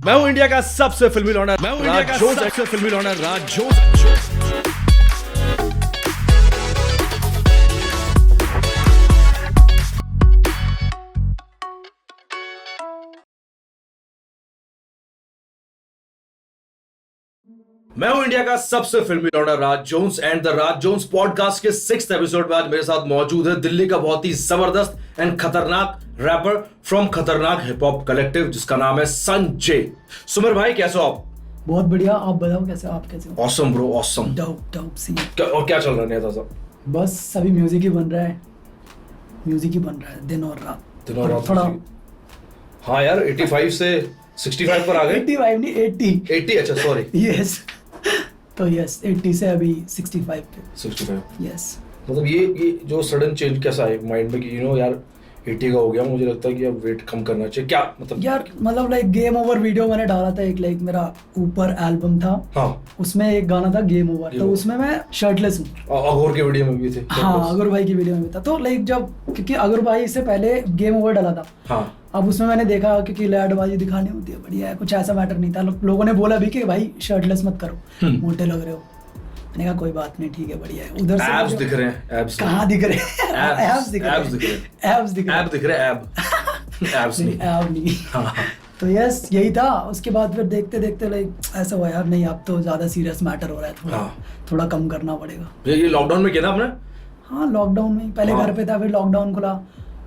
मैं हूं इंडिया का सबसे फिल्मी लॉन्डर, मैं हूं इंडिया का सबसे फिल्मी लॉन्डर राज जोन्स। मैं हूं इंडिया का सबसे फिल्मी लॉन्डर Raj Jones and the Raj Jones podcast के 6th एपिसोड में आज मेरे साथ मौजूद है दिल्ली का बहुत ही जबरदस्त एंड खतरनाक रैपर फ्रॉम खतरनाक हिप हॉप कलेक्टिव जिसका नाम है संजय। सुमर भाई कैसे हो आप? बहुत बढ़िया, आप बताओ कैसे हो? आप कैसे हो? Awesome bro, awesome. डोप सी। और क्या चल रहा है नेता साहब? बस सभी म्यूजिक ही बन रहा है, म्यूजिक ही बन रहा है दिन और रात। दिन और रात थोड़ा हाँ यार 85 से 65 पर आ गए। 85 नहीं 80। अच्छा सॉरी। यस तो यस 80 से अभी 65 पे। 65 यस मतलब ये जो सडन चेंज कैसा है माइंड में कि यार 80 का हो गया, मुझे लगता है कि अब वेट कम करना चाहिए क्या मतलब? यार मतलब लाइक गेम ओवर वीडियो मैंने डाला था एक, लाइक मेरा ऊपर एल्बम था। हाँ उसमें एक गाना था गेम ओवर, तो उसमें मैं शर्टलेस हूँ। अघोर के वीडियो में भी थे। हाँ अगर भाई की वीडियो में भी था। तो लाइक जब क्योंकि अगर भाई से पहले गेम ओवर डाला था, हाँ अब उसमें मैंने देखा क्योंकि लैडबाजी दिखानी होती है, बढ़िया है, कुछ ऐसा मैटर नहीं था। लोगों ने बोला भी कि भाई शर्टलेस मत करो, मोटे लग रहे हो। मैंने कहा कोई बात नहीं, ठीक है, बढ़िया है। उधर से एब्स दिख रहे हैं, एब्स कहाँ दिख रहे हैं? एब्स दिख रहे हैं, एब्स दिख रहे हैं, एब्स दिख रहे हैं, एब दिख रहे हैं, एब एब्स नहीं। एब नहीं। हाँ तो यस यही था। उसके बाद फिर देखते देखते लाइक ऐसा हुआ यार, नहीं अब तो ज्यादा सीरियस मैटर हो रहा है, थोड़ा कम करना पड़ेगा। ये लॉकडाउन में किया ना आपने? हाँ लॉकडाउन में पहले घर पे था, फिर लॉकडाउन खुला,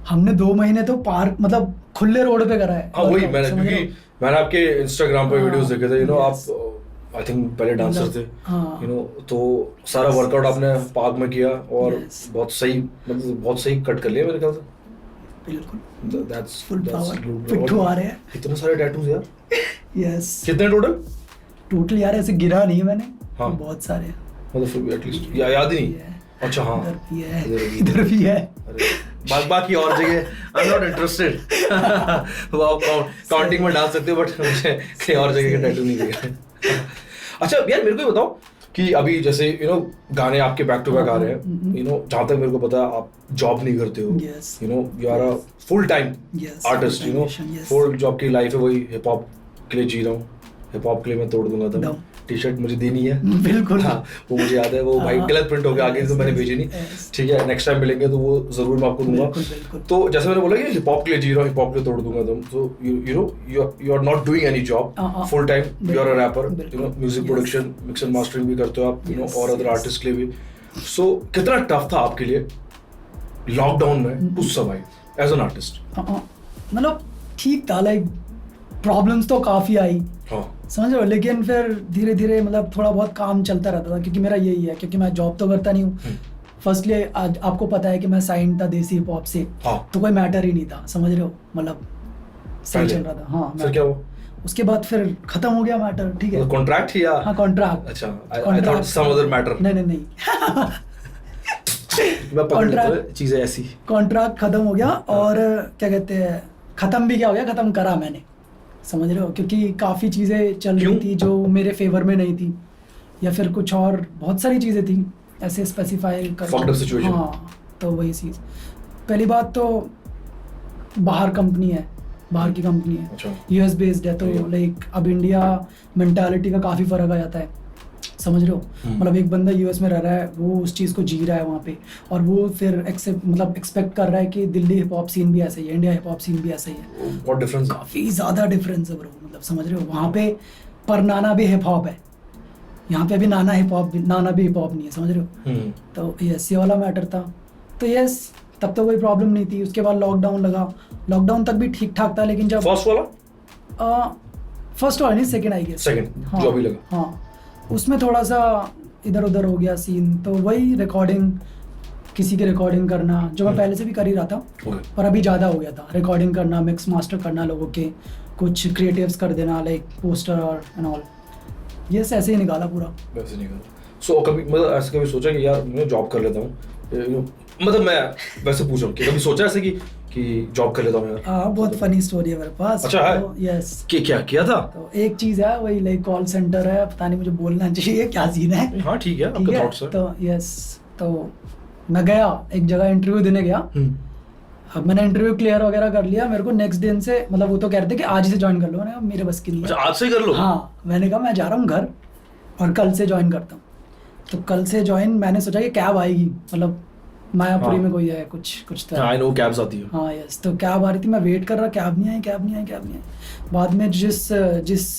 हमने 2 महीने तो पार्क मतलब खुले रोड पे करा है। हाँ वही मैंने आपके इंस्टाग्राम पे वीडियोस देखे थे, आप आई थिंक पहले डांसर थे, तो सारा वर्कआउट आपने पार्क में किया और बहुत सही, मतलब बहुत सही कट कर लिया मेरे ख्याल से। बिल्कुल दैट्स फुल पावर, पिट्ठू आ रहे हैं। इतने सारे टैटूज यार। यस कितने टोटल यार ऐसे गिरा नहीं मैंने। हाँ बहुत सारे हैं, मतलब फिर एटलीस्ट याद ही नहीं। अच्छा हाँ इधर भी है। बाकी और जगह आई एम नॉट इंटरेस्टेड। वो आप काउंटिंग में डाल सकते हो बट मुझे कहीं और जगह का टैटू नहीं दिखा। अच्छा यार मेरे को ये बताओ कि अभी जैसे गाने आपके बैक टू बैक आ रहे हैं, जहाँ तक मेरे को पता है आप जॉब नहीं करते हो, you are a full time artist, full जो आपकी लाइफ है वही हिप हॉप के लिए जी रहा हूँ, हिप हॉप के लिए मैं तोड़ दूंगा था। टी शर्ट मुझे देनी है बिल्कुल। हाँ वो मुझे याद है, वो भाई गलत प्रिंट हो गया आगे तो मैंने भेजी नहीं। ठीक है नेक्स्ट टाइम मिलेंगे तो वो जरूर मैं आपको दूंगा। तो जैसे मैंने बोला कि हिप हॉप के लिए जी रहा हूँ, हिप हॉप के लिए तोड़ दूंगा तुम, तो you are not doing any job full time, you are a rapper, music production mix and mastering भी करते हो आप, और अदर आर्टिस्ट के लिए भी। सो कितना टफ था आपके लिए लॉकडाउन में to survive as an artist? मतलब ठीक था, लाइक प्रॉब्लम्स तो काफी आई, समझ रहे हो, लेकिन फिर धीरे धीरे मतलब थोड़ा बहुत काम चलता रहता था। क्योंकि मेरा यही है, क्योंकि मैं जॉब तो करता नहीं हूँ। फर्स्टली आज आपको पता है कि मैं साइन था देसी हिप हॉप से, तो कोई मैटर ही नहीं था, समझ रहे हो, मतलब सही चल रहा था। हाँ फिर क्या हुआ? उसके बाद फिर खत्म हो गया मैटर। ठीक है कॉन्ट्रैक्ट या? हाँ कॉन्ट्रैक्ट। अच्छा I thought some other matter. नहीं कॉन्ट्रैक्ट चीजें ऐसी। कॉन्ट्रैक्ट खत्म हो गया और क्या कहते हैं, खत्म भी क्या हो गया, खत्म करा मैंने, समझ रहे हो, क्योंकि काफ़ी चीज़ें चल रही थी जो मेरे फेवर में नहीं थी, या फिर कुछ और बहुत सारी चीज़ें थी ऐसे स्पेसिफाई कर। हाँ तो वही चीज़। पहली बात तो बाहर कंपनी है, बाहर की कंपनी है, अच्छा। यूएस बेस्ड है, तो लाइक अब इंडिया मेंटालिटी का काफ़ी फ़र्क आ जाता है, समझ रहे हो। मतलब एक बंदा यूएस में रह रहा है, वो उस चीज़ को जी रहा है वहाँ पे, और वो फिर एक्सपेक्ट कर रहा है कि दिल्ली हिप हॉप सीन भी ऐसा ही है, इंडिया हिप हॉप सीन भी ऐसा ही है। What difference? काफ़ी ज़्यादा डिफरेंस है ब्रो, मतलब समझ रहे हो। वहाँ पे पर नाना भी हिप हॉप है, यहाँ पे अभी नाना भी हिप हॉप नहीं है, समझ रहे हो। तो यस ये वाला मैटर था। तो यस तब तो कोई प्रॉब्लम नहीं थी। उसके बाद लॉकडाउन लगा, लॉकडाउन तक भी ठीक ठाक था, लेकिन जब फर्स्ट वाला नहीं, सेकेंड आई गेस, सेकेंड जो भी लगा, हाँ उसमें थोड़ा सा इधर उधर हो गया सीन। तो वही रिकॉर्डिंग, किसी की रिकॉर्डिंग करना, जो मैं पहले से भी कर ही रहा था, पर अभी ज़्यादा हो गया था। रिकॉर्डिंग करना, मिक्स मास्टर करना, लोगों के कुछ क्रिएटिव्स कर देना, लाइक पोस्टर और एंड ऑल, ये ऐसे ही निकाला पूरा। वैसे निकाला। सो कभी मतलब ऐसे कभी सोचा कि यार मैं जॉब कर लेता हूँ, मतलब मैं वैसे पूछ रहा हूँ कि कभी सोचा ऐसे कि जॉब कर लेता हूँ यार? हाँ बहुत फनी स्टोरी है मेरे पास। अच्छा है? तो यस क्या किया था? तो एक चीज़ है वही, लाइक कॉल सेंटर है, पता नहीं मुझे बोलना चाहिए क्या सीन है। हाँ ठीक है, आपके थॉट्स हैं। तो यस तो मैं गया एक जगह इंटरव्यू देने गया, अब मैंने इंटरव्यू क्लियर वगैरह कर लिया, मेरे को नेक्स्ट दिन से मतलब वो तो कह रहे थे कि आज ही से ज्वाइन कर लो, मैंने कहा मेरे बस की नहीं अच्छा है। आज से ही कर लो। हाँ मैंने कहा मैं जा रहा हूँ घर और कल से ज्वाइन करता हूँ। तो कल से ज्वाइन, मैंने सोचा कि कैब आएगी, मतलब मायापुरी हाँ। में कोई है कुछ तो आई नो कैब्स आती है। हाँ यस, तो कैब आ रही थी, मैं वेट कर रहा, कैब नहीं आई। बाद में जिस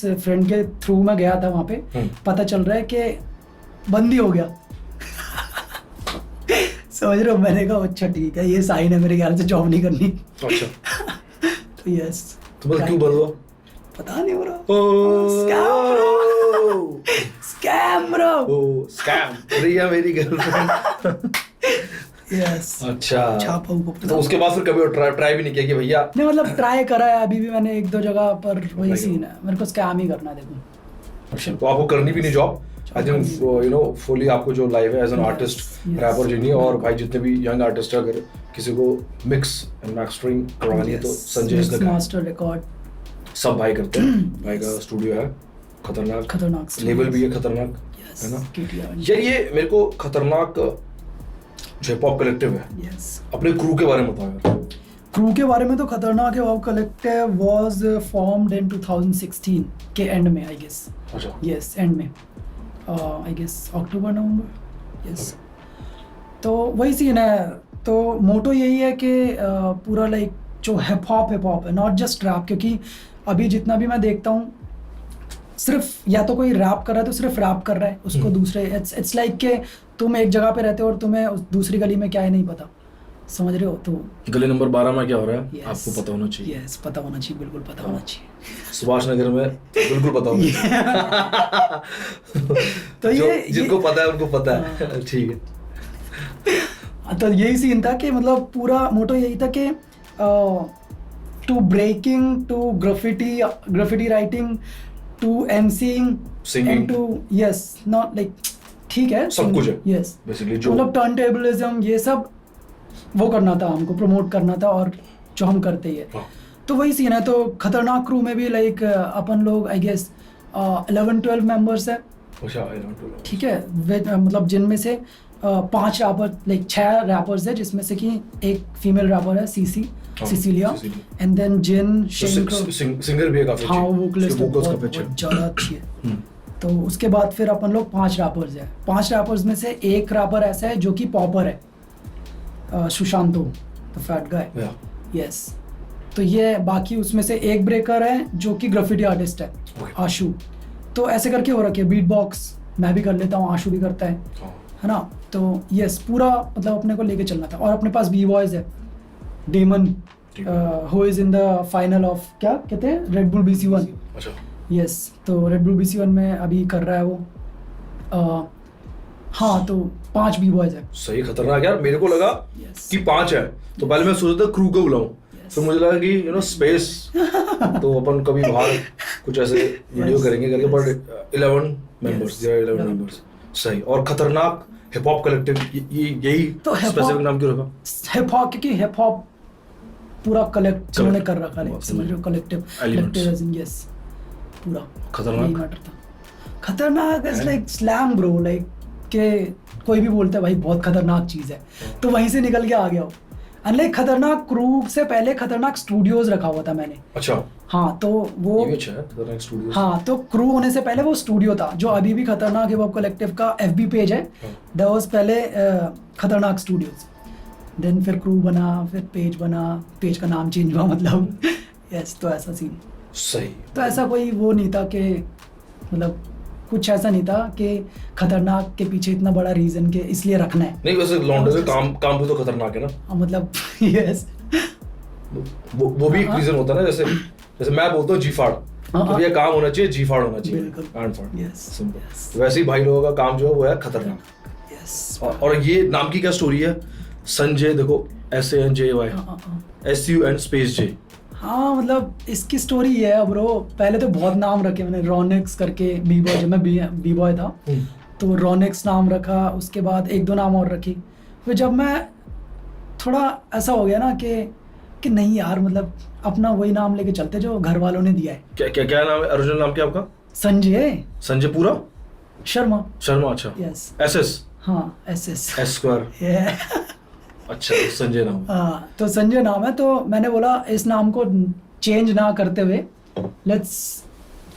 फ्रेंड के थ्रू मैं गया था वहाँ पे, पता चल रहा है कि बंद ही हो गया। समझ रहे हो, मैंने कहा अच्छा ठीक है, ये साइन है मेरे ख्याल से जॉब नहीं करनी। अच्छा तो यस, तो मतलब क्यों बंद हुआ? पता नहीं ब्रो, ओह स्कैम ब्रो। ओह स्कैम, रिया मेरी गर्लफ्रेंड। यस अच्छा छापा हुआ। तो उसके बाद फिर कभी ट्राई भी नहीं किया कि भैया? नहीं मतलब ट्राई करा है अभी भी मैंने एक दो जगह पर, वही Like- सीन है, मेरे को स्कैम ही करना है देखो। अच्छा तो आपको करनी भी नहीं job, I think you know fully आपको जो लाइफ है as an artist, yes. Rapper जिनी, और भाई जितने भी यंग आर्टिस्ट है, अगर किसी को मिक्स एंड मास्टरिंग करवानी है तो Sanjay is the guy. Master record सब भाई करते हैं, भाई का स्टूडियो है खतरनाक, लेबल भी है खतरनाक, है ना यार। ये मेरे को खतरनाक जो हिप हॉप कलेक्टिव है, यस। अपने क्रू के बारे में बताओ यार। क्रू के बारे में तो खतरनाक hip hop collective was formed in 2016 के एंड में, आई गेस। अच्छा यस एंड में, I guess October November, yes. तो वही सीन है, तो मोटो यही है कि पूरा लाइक जो हिप हॉप है, नॉट जस्ट रैप, क्योंकि अभी जितना भी मैं देखता हूँ सिर्फ या तो कोई रैप कर रहा है तो सिर्फ रैप कर रहा है, उसको दूसरे इट्स लाइक के तुम एक जगह पे रहते हो और तुम्हें दूसरी गली में क्या है नहीं पता, समझ रहे हो। तो गली नंबर 12 में क्या हो रहा है Yes. आपको पता होना चाहिए। यस पता होना चाहिए, बिल्कुल पता होना चाहिए। सुभाष नगर में बिल्कुल पता होगा। तो ये जिनको पता है उनको पता है। ठीक है। तो यही सीन था कि मतलब पूरा मोटो यही था कि to breaking, to graffiti writing, to MCing, Singing. To yes not like ठीक है सब कुछ है यस, बेसिकली जो मतलब टर्न टेबलिज्म ये सब वो करना था, हमको प्रमोट करना था, और जो हम करते ही है। हाँ। तो वही सीन है। तो खतरनाक क्रू में भी लाइक अपन लोग आई गेस 11-12 मेंबर्स है, अच्छा आई डोंट नो। ठीक है। मतलब जिनमें से 5 रैपर, लाइक 6 रैपर्स है, जिसमें से कि एक फीमेल रैपर है सिसिलिया, एंड देन जिन शेंको, सिंगर भी है काफी हाँ अच्छी, वोकलिस्ट उसके vocals बहुत काफी अच्छे हैं। ज़्यादा अच्छी है। तो उसके बाद फिर अपन लोग 5 रैपर्स हैं। 5 रैपर्स में से एक रैपर ऐसा है जो कि पॉपर है, Sushanto the fat guy, Yeah. Yes. तो ये बाकी उसमें से एक ब्रेकर है जो कि ग्राफिटी आर्टिस्ट है, Okay. आशु। तो ऐसे करके हो रखे, बीट बॉक्स मैं भी कर लेता हूँ, आशु भी करता है, हाँ। है ना। तो यस पूरा मतलब अपने को लेके चलना था। और अपने पास बी बॉयज है, Demon who is in the final of क्या कहते हैं रेड बुल BC1, अच्छा यस। तो रेड बुल BC1 में अभी कर रहा है वो। हाँ तो 5 बी बॉयज है। सही खतरनाक यार। मेरे को लगा Yes. कि 5 है, तो पहले मैं सोचा था क्रू को बुलाऊं, Yes. फिर मुझे लगा कि यू नो स्पेस तो अपन कभी बाहर कुछ ऐसे वीडियो करेंगे करके, but 11 members, Yes. 11 Yeah. Members. सही। और खतरनाक हिप हॉप कलेक्टिव, यही तो hip hop- स्पेसिफिक नाम क्यों रखा? हिप हॉप, क्योंकि हिप हॉप पूरा कलेक्ट उन्होंने कर रखा है, बहुत समझ रहे हो, कलेक्टिव Elements. यस पूरा खतरनाक। यही मैटर था। खतरनाक is like slang bro, like के कोई भी बोलता है भाई बहुत खतरनाक चीज है, तो वहीं से निकल के आ गया हो। अनलाइक खतरनाक क्रू से पहले खतरनाक स्टूडियोज रखा हुआ था मैंने, अच्छा हाँ तो वो ये भी अच्छा है खतरनाक स्टूडियो। हाँ तो क्रू होने से पहले वो स्टूडियो था, जो अभी भी खतरनाक हिप हॉप कलेक्टिव का FB पेज है, दैट वाज पहले खतरनाक स्टूडियोज, देन फिर क्रू बना, फिर पेज बना, पेज का नाम चेंज हुआ मतलब यस। तो ऐसा सीन, सही। तो ऐसा कोई वो नहीं था कि मतलब कुछ ऐसा नहीं था कि खतरनाक के पीछे इतना बड़ा रीजन के इसलिए रखना है, नहीं वैसे लॉन्डे से काम भी तो खतरनाक है ना, मतलब यस। वो भी एक रीजन होता है ना, जैसे मैं बोलता हूँ जी-फाड़, तो ये काम होना चाहिए, जी-फाड़ होना चाहिए, बिल्कुल। कांड फाड़, Yes. सिंपल। वैसे ही भाई लोगों का काम जो है वो है खतरनाक। यस और ये नाम की क्या स्टोरी है? संजय, देखो SANJY, SUN स्पेस J। हाँ मतलब इसकी स्टोरी ये है ब्रो, पहले तो बहुत नाम रखे मैंने, रोनिक्स करके बी बॉय, जब मैं बी बॉय था तो रोनिक्स नाम रखा, उसके बाद 1-2 नाम और रखी। फिर जब मैं थोड़ा ऐसा हो गया ना कि नहीं यार, मतलब अपना वही नाम लेके चलते जो घर वालों ने दिया है। क्या नाम है? ओरिजिनल नाम क्या आपका? संजय संजय पूरा शर्मा। शर्मा। अच्छा यस SS हाँ SS S2। अच्छा, संजय नाम। हाँ, तो संजय नाम है, तो मैंने बोला इस नाम को चेंज ना करते हुए लेट्स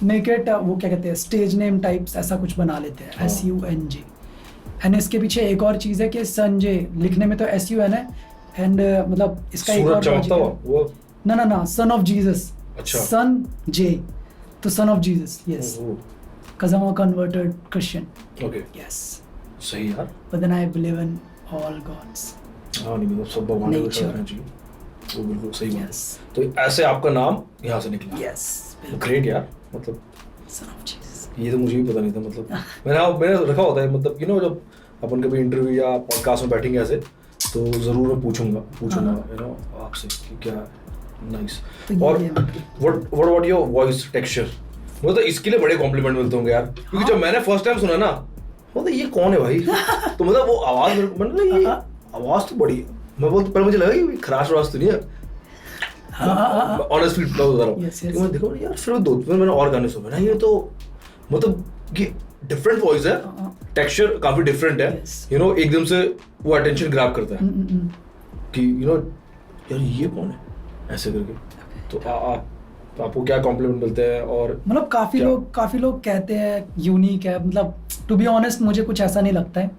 मेक इट वो क्या कहते हैं स्टेज नेम टाइप्स, ऐसा कुछ बना लेते हैं, SUNJ। एंड इसके पीछे एक और चीज़ है कि संजय लिखने में तो SUN है, एंड मतलब इसका एक और चमकता हुआ वो, ना सन ऑफ जीसस। अच्छा। सन जे, तो son of Jesus, yes, because I'm a converted Christian. Okay, Yes. सही यार। But then I believe in all gods. हाँ, नहीं मतलब सब भगवान को Nature. करना चाहिए, वो बिल्कुल सही बात है। Yes. तो ऐसे आपका नाम यहाँ से निकला। Yes. ग्रेट यार, मतलब Son of Jesus. ये तो मुझे भी पता नहीं था, मतलब मैंने रखा होता है, मतलब जब अपन कभी इंटरव्यू या पॉडकास्ट में बैठेंगे ऐसे, तो जरूर मैं पूछूंगा आपसे कि क्या। नाइस। तो और ये what about your voice texture? मुझे तो इसके लिए बड़े कॉम्प्लीमेंट मिलते होंगे यार, क्योंकि जब मैंने फर्स्ट टाइम सुना ना, मतलब ये कौन है भाई? तो मतलब वो आवाज मतलब ये आवाज तो बड़ी है। मैं बोलता पहले मुझे लगा कि खराश आवाज तो नहीं है, ऑनेस्टली बता रहा हूँ। मैं देखो यार, फिर मैंने और गाने सुने ना, ये तो मतलब कि डिफरेंट वॉइस है, टेक्सचर काफी डिफरेंट है, एकदम से वो अटेंशन ग्रैब करता है कि यार ये कौन है, ऐसे करके। तो आपको क्या कॉम्प्लीमेंट मिलते हैं? और मतलब काफी लोग कहते हैं यूनिक है, मतलब टू बी ऑनेस्ट मुझे कुछ ऐसा नहीं लगता है।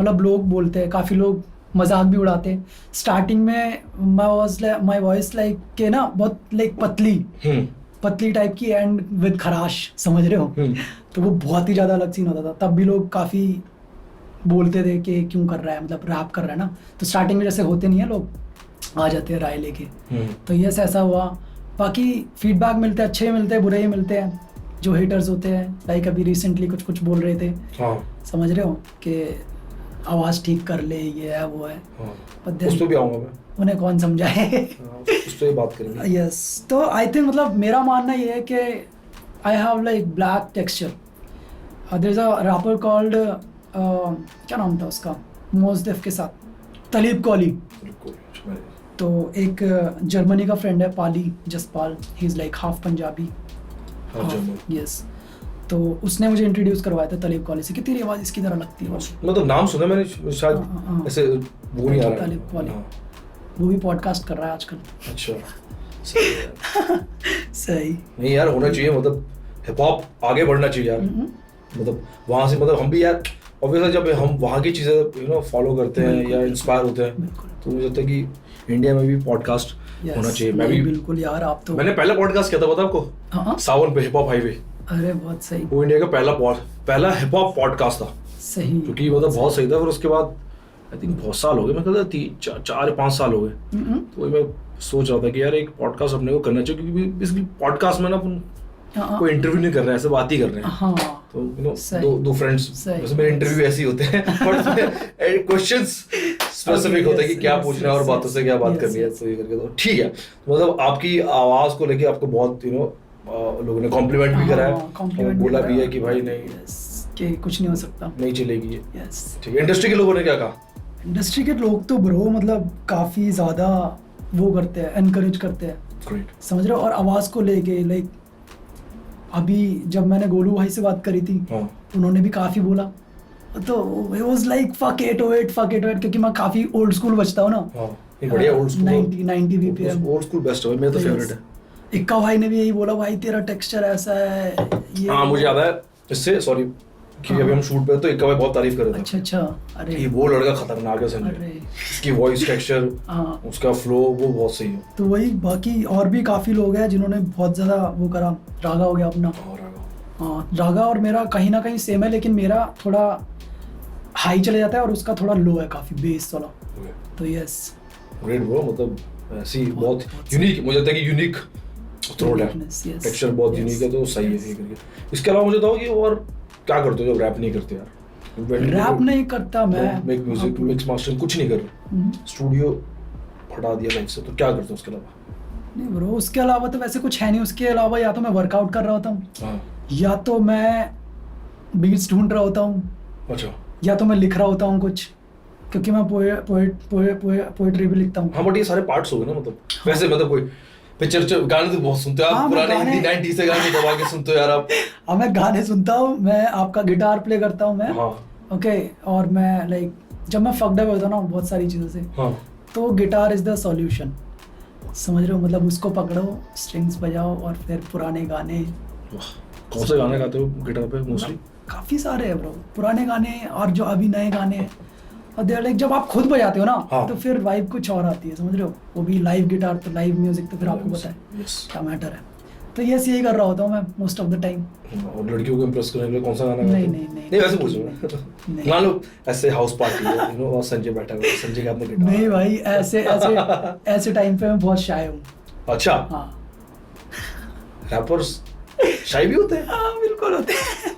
मतलब लोग बोलते हैं, काफी लोग मजाक भी उड़ाते हैं। स्टार्टिंग में माय वॉइस लाइक के ना बहुत लाइक पतली टाइप की एंड विद खराश, समझ रहे हो? तो वो बहुत ही ज्यादा अलग सीन होता था। तब भी लोग काफी बोलते थे कि क्यों कर रहा है, मतलब रैप कर रहा है ना। तो स्टार्टिंग में जैसे होते नहीं है, लोग आ जाते हैं राय लेके। तो ये ऐसा हुआ। बाकी फीडबैक मिलते हैं, अच्छे भी मिलते हैं, बुरे ही मिलते हैं। जो हेटर्स होते हैं, लाइक अभी रिसेंटली कुछ बोल रहे थे, समझ रहे हो, कि आवाज ठीक कर ले, ये है वो है। उस पे भी आऊंगा मैं, उन्हें कौन समझाए। उस पे बात करेंगे। यस, तो आई थिंक मतलब मेरा मानना ये है कि I have like black texture. There is a rapper called क्या नाम था उसका, मोस्ट डेफ के साथ, तलीब कौली। तो एक जर्मनी का फ्रेंड है, Pali Jaspal, he is like half Punjabi. Yes, तो उसने मुझे इंट्रोड्यूस करवाया था तलीब कौली से कि तेरी आवाज इसकी तरह लगती है। मतलब नाम सुना मैंने, शायद ऐसे वो नहीं आ रहा। तलीब कौली, वो भी पॉडकास्ट कर रहा है आजकल। अच्छा, सही। नहीं यार, होना चाहिए, मतलब हिप हॉप आगे बढ़ना चाहिए यार। मतलब वहाँ से, मतलब हम भी यार ऑब्वियसली जब हम वहाँ की चीज़ें फॉलो करते हैं या इंस्पायर होते हैं, तो मुझे लगता है कि इंडिया में भी पॉडकास्ट होना चाहिए। मैं भी बिल्कुल यार, आप तो मैंने पहला पॉडकास्ट किया था, पता आपको? सावन पे, हिप हॉप हाईवे। अरे बहुत सही। वो इंडिया का पहला हिप हॉप पॉडकास्ट था। सही, क्योंकि मतलब बहुत सही था। फिर उसके बाद आई थिंक बहुत साल हो गए, मैं कहता 4-5 साल हो गए। तो वही मैं सोच रहा था कि यार एक पॉडकास्ट अपने को करना चाहिए, क्योंकि बेसिकली पॉडकास्ट में ना कोई इंटरव्यू नहीं कर रहे हैं, ऐसे बात ही कर रहे हैं। तो दो फ्रेंड्स, वैसे मेरे इंटरव्यू ऐसे ही होते हैं, बट क्वेश्चंस स्पेसिफिक होते हैं कि क्या पूछना है और बातों से क्या बात करनी है। तो ये करके, तो ठीक है। मतलब आपकी आवाज को लेके आपको बहुत लोगों ने कॉम्प्लीमेंट भी करा है, बोला भी है कि भाई नहीं कि कुछ नहीं हो सकता, नहीं चलेगी। ठीक है। इंडस्ट्री के लोगों ने क्या कहा? इंडस्ट्री के लोग तो ब्रो मतलब काफी ज्यादा वो करते हैं, एनकरेज करते हैं। ग्रेट। समझ रहे हो? और आवाज को लेके लाइक अभी जब मैंने गोलू भाई से बात करी थी, उन्होंने भी काफी बोला। तो it was like fuck it, क्योंकि मैं काफी ओल्ड स्कूल बचता हूँ ना। बढ़िया old school, 90 BPM old school best है, मेरा तो फेवरेट है। इक्का भाई ने भी यही बोला, भाई तेरा टेक्सचर ऐसा है ये। हाँ, मुझे याद है इससे, सॉरी, कि अभी हम शूट पे तो इक्का भाई बहुत तारीफ कर रहे थे। अच्छा, अरे कि वो लड़का खतरनाक है संजय, इसकी वॉइस टेक्सचर, उसका फ्लो वो बहुत सही है। तो वही, बाकी और भी काफी लोग हैं जिन्होंने बहुत ज्यादा वो करा। रागा हो गया अपना। हाँ, रागा और मेरा कहीं ना कहीं सेम है, लेकिन मेरा थोड़ा हाई चले जाता है और उसका थोड़ा लो है, काफी बेस वाला। तो यस, ग्रेट ब्रो। मतलब ऐसी बहुत यूनिक, मुझे लगता है कि यूनिक थ्रोट है, टेक्सचर बहुत यूनिक है, तो सही है ये करके। इसके अलावा मुझे बताओ कि और क्या करते हो जब रैप नहीं करते यार? रैप नहीं करता मैं, मेक म्यूजिक, मिक्स मास्टरिंग कुछ नहीं कर रहा, स्टूडियो हटा दिया लाइफ से, तो क्या करते हो उसके अलावा? नहीं ब्रो, उसके अलावा तो वैसे कुछ है नहीं। उसके अलावा या तो मैं वर्कआउट कर रहा होता हूँ, या तो मैं बीट्स ढूंढ रहा होता हूँ, अच्छा, या तो मैं लिख रहा होता हूँ कुछ, क्योंकि मैं पोएट्री भी लिखता हूँ। हाँ, बट ये सारे पार्ट्स हो गए ना। मतलब वैसे मतलब कोई पिक्चर गाने तो बहुत सुनते हो आप, पुराने हिंदी 90s से गाने दबा के सुनते हो यार आप। हाँ, मैं गाने सुनता हूँ, मैं आपका गिटार प्ले करता हूँ मैं। ओके, और मैं लाइक जब मैं फक्ड अप होता हूँ ना बहुत सारी चीज़ों से, हाँ तो गिटार इज़ द सॉल्यूशन, समझ रहे हो? मतलब उसको पकड़ो, स्ट्रिंग्स बजाओ और फिर पुराने गाने। कौन से गाने गाते हो गिटार पे मोस्टली? काफ़ी सारे हैं ब्रो, पुराने गाने और जो अभी नए गाने हैं। और दे लाइक जब आप खुद बजाते हो ना, हाँ। तो फिर वाइब कुछ और आती है, समझ रहे हो? वो भी लाइव गिटार, तो लाइव म्यूजिक तो फिर आपको पता है Yes. क्या मैटर है। तो यस, यही कर रहा होता हूँ मैं मोस्ट ऑफ द टाइम। और लड़कियों को इम्प्रेस करने के लिए कौन सा गाना गाते हो? नहीं, वैसे पूछ रहा हूँ। नहीं। मान लो ऐसे हाउस पार्टी है, यू नो, और संजय बैठा हुआ है, संजय के हाथ में गिटार। नहीं भाई, ऐसे ऐसे ऐसे टाइम पे मैं बहुत शाय हूँ। अच्छा, हाँ रैपर्स शाय भी होते हैं? हाँ, बिल्कुल होते हैं।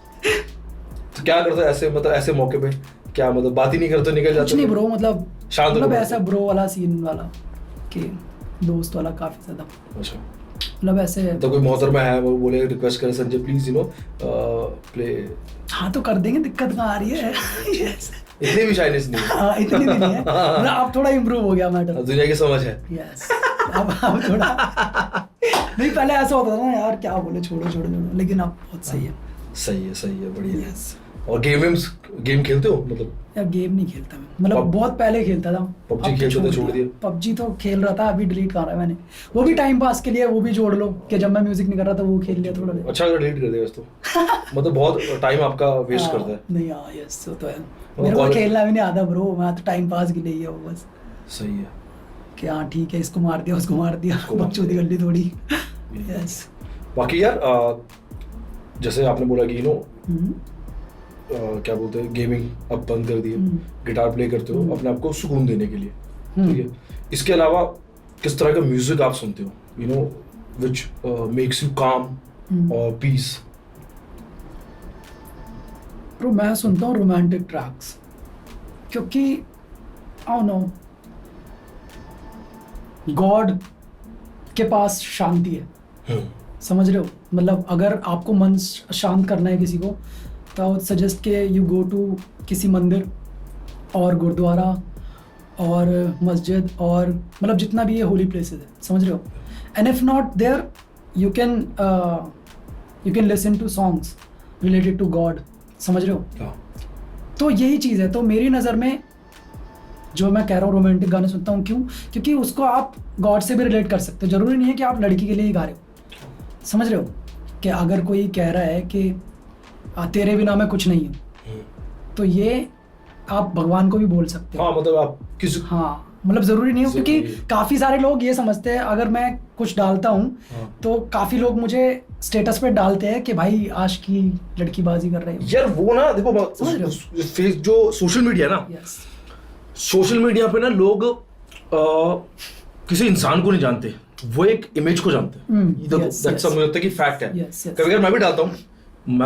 तो क्या करते हो ऐसे, मतलब ऐसे मौके पे क्या, मतलब बात ही नहीं करते, निकल जाते? कुछ नहीं ब्रो, मतलब शांत मतलब रहो। ऐसा ब्रो वाला सीन वाला कि दोस्त वाला काफी ज्यादा, अच्छा, मतलब ऐसे। तो कोई मोहतरमा है वो बोले रिक्वेस्ट करे Sanjay please you know play, हाँ तो कर देंगे, दिक्कत कहाँ आ रही है। Yes. इतनी भी शाइनेस नहीं है। हाँ, इतनी भी नहीं है, मतलब अब थोड़ा इम्प्रूव हो गया मैटर। दुनिया की समझ है। यस, अब थोड़ा नहीं, पहले ऐसा होता था ना यार, क्या बोले, छोड़ो छोड़ो छोड़ो, लेकिन अब बहुत सही है। सही है, बढ़िया है। यस। और गेम खेलते हो मतलब? यार गेम नहीं खेलता मैं, मतलब बहुत पहले खेलता था। PUBG अब खेलते थे, छोड़ दिया? पबजी तो खेल रहा था, अभी डिलीट कर रहा है मैंने। वो भी टाइम पास के लिए, वो भी जोड़ लो कि जब मैं म्यूजिक नहीं कर रहा था वो खेल लिया थोड़ा देर। अच्छा अगर डिलीट कर देगा तो मतलब बहुत टाइम आपका वेस्ट करता है। नहीं, हाँ यस, वो तो है। मेरे को कॉलेज- खेलना भी नहीं आता ब्रो, मैं तो टाइम पास के लिए ही है वो बस, सही है। कि हाँ ठीक है, इसको मार दिया, उसको मार दिया, उसको मार बकचोदी कर ली थोड़ी। यस। बाकी यार जैसे आपने बोला कि यू नो क्या बोलते हैं, गेमिंग अब बंद कर दिए, गिटार प्ले करते हो अपने आप को सुकून देने के लिए, ठीक है? इसके अलावा किस तरह का म्यूजिक आप सुनते हो, you know, which makes you काम और पीस? ब्रो मैं सुनता हूँ रोमांटिक ट्रैक्स, क्योंकि आई नो गॉड के पास शांति है, समझ रहे हो? मतलब अगर आपको मन शांत करना है किसी को, तो आई वुड सजेस्ट के यू गो टू किसी मंदिर और गुरुद्वारा और मस्जिद और मतलब जितना भी ये होली प्लेसेस है, समझ रहे हो? And if not there you can listen to songs related to God, समझ रहे हो? तो यही चीज़ है। तो मेरी नज़र में जो मैं कह रहा हूँ रोमांटिक गाने सुनता हूँ, क्यों? क्योंकि उसको आप गॉड से भी रिलेट कर सकते हो। ज़रूरी नहीं है कि आप लड़की के लिए ही गा रहे हो, समझ रहे हो? कि अगर कोई कह रहा है कि तेरे बिना मैं कुछ नहीं हूँ, तो ये आप भगवान को भी बोल सकते हो। हाँ मतलब आप किस, हाँ मतलब ज़रूरी नहीं हो, क्योंकि काफ़ी सारे लोग ये समझते हैं अगर मैं कुछ डालता हूँ तो काफ़ी लोग मुझे स्टेटस पे डालते हैं कि भाई आज की लड़कीबाजी कर रहे हो। यार वो ना देखो समझ रहे हो? फेस जो सोशल मीडिया ना, यस, सोशल मीडिया पे ना लोग किसी इंसान को नहीं जानते, वो एक इमेज को जानते हैं। yes, दैट्स मुझे लगता है कि फैक्ट है। Yes, yes. कभी कभी मैं भी डालता हूँ,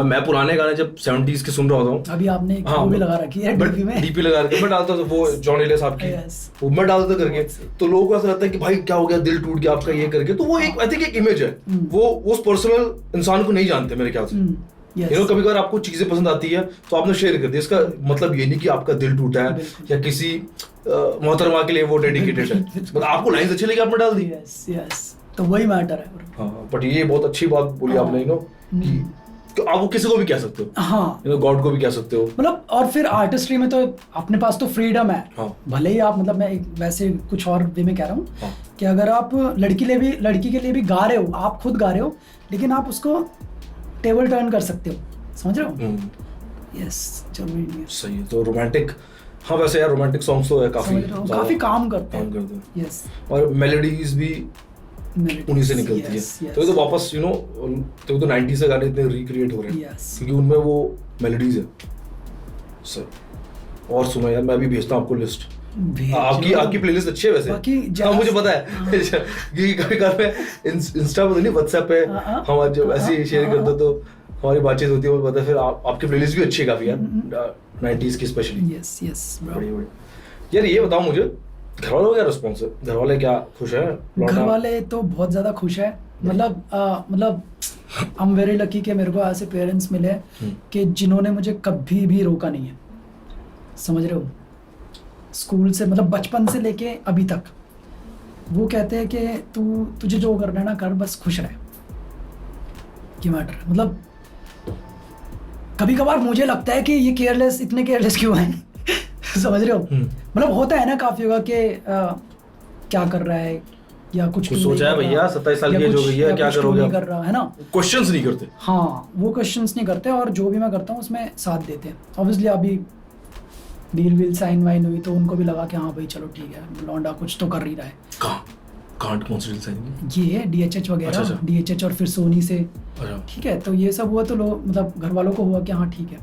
मैं पुराने गाने जब 70s के सुन रहा होता हूँ, अभी आपने एक वो भी लगा रखी है डीपी में। डीपी लगा के मैं डालता था, वो जॉन एलिया साहब की, Yes. वो मैं डालता करके, तो लोगों को ऐसा लगता है कि भाई क्या हो गया, दिल टूट गया आपका ये करके। तो वो एक आई थिंक एक इमेज है, वो उस पर्सनल इंसान को नहीं जानते मेरे ख्याल से। yes. यू नो कभी कभार आपको चीजें पसंद आती है तो आपने शेयर कर दी, इसका मतलब ये नहीं कि आपका दिल टूटा है या किसी मोहतरमा के लिए वो डेडिकेटेड है, मतलब आपको लाइंस अच्छी लगी आपने डाल दी। यस यस, तो वही मैटर है। हाँ बट ये बहुत अच्छी बात बोली आपने, यू नो कि आप वो किसी को भी कह सकते हो, हाँ यू नो गॉड को भी कह सकते हो। मतलब और फिर आर्टिस्ट्री में तो अपने पास तो फ्रीडम है। हाँ। भले ही आप मतलब मैं एक वैसे कुछ और वे में कह रहा हूँ हाँ। कि अगर आप लड़की के लिए भी गा रहे हो, आप खुद गा रहे हो, लेकिन आप उसको टेबल टर्न कर सकते हो, समझ रहे हो? यस, जरूरी नहीं है। सही है। तो रोमांटिक, हाँ वैसे यार रोमांटिक सॉन्ग्स तो है काफी काम करते हैं। यस, और मेलोडीज भी उन्हीं से निकलती है। तो ये तो वापस यू नो तो 90s के गाने इतने रिक्रिएट हो रहे हैं क्योंकि उनमें वो मेलोडीज है। सर और सुनो यार, मैं भी भेजता हूँ आपको लिस्ट। आपकी प्लेलिस्ट अच्छी है वैसे। हाँ मुझे पता है क्योंकि कभी कभी मैं इंस्टा पे तो नहीं, व्हाट्सएप पे हम जब ऐसे शेयर करते तो हमारी बातचीत होती है, मुझे पता है। फिर आपकी प्लेलिस्ट भी अच्छी है काफी यार, 90s की स्पेशली। यस यस, बढ़िया। यार ये बताओ मुझे, घर वालों का क्या रिस्पॉन्स है? घर वाले क्या खुश हैं? घर वाले तो बहुत ज़्यादा खुश है। मतलब आई एम वेरी लकी कि मेरे को ऐसे पेरेंट्स मिले कि जिन्होंने मुझे कभी भी रोका नहीं है, समझ रहे हो? स्कूल से मतलब बचपन से लेके अभी तक वो कहते हैं कि तुझे जो करना है ना कर, बस खुश रहे, ये मैटर है। मतलब कभी कभार मुझे लगता है कि ये इतने केयरलेस क्यों हैं समझ रहे हो? मतलब होता है ना काफी होगा कि क्या कर रहा है या कुछ कुछ सोचा है भैया, 27 साल की एज हो गई है, क्या करोगे? नहीं कर रहा है ना, क्वेश्चंस नहीं करते। हाँ, वो क्वेश्चंस नहीं करते, और जो भी मैं करता हूँ उसमें साथ देते हैं। ऑब्वियसली अभी डील वील साइन वाइन हुई तो उनको भी लगा कि हाँ भाई चलो ठीक है, लौंडा कुछ तो कर ही रहा है। कौन सी डील साइन? ये DHH वगैरह। अच्छा। DHH और फिर सोनी से। अच्छा। ठीक है, तो ये सब हुआ तो लोग मतलब घर वालों को हुआ कि हाँ ठीक है,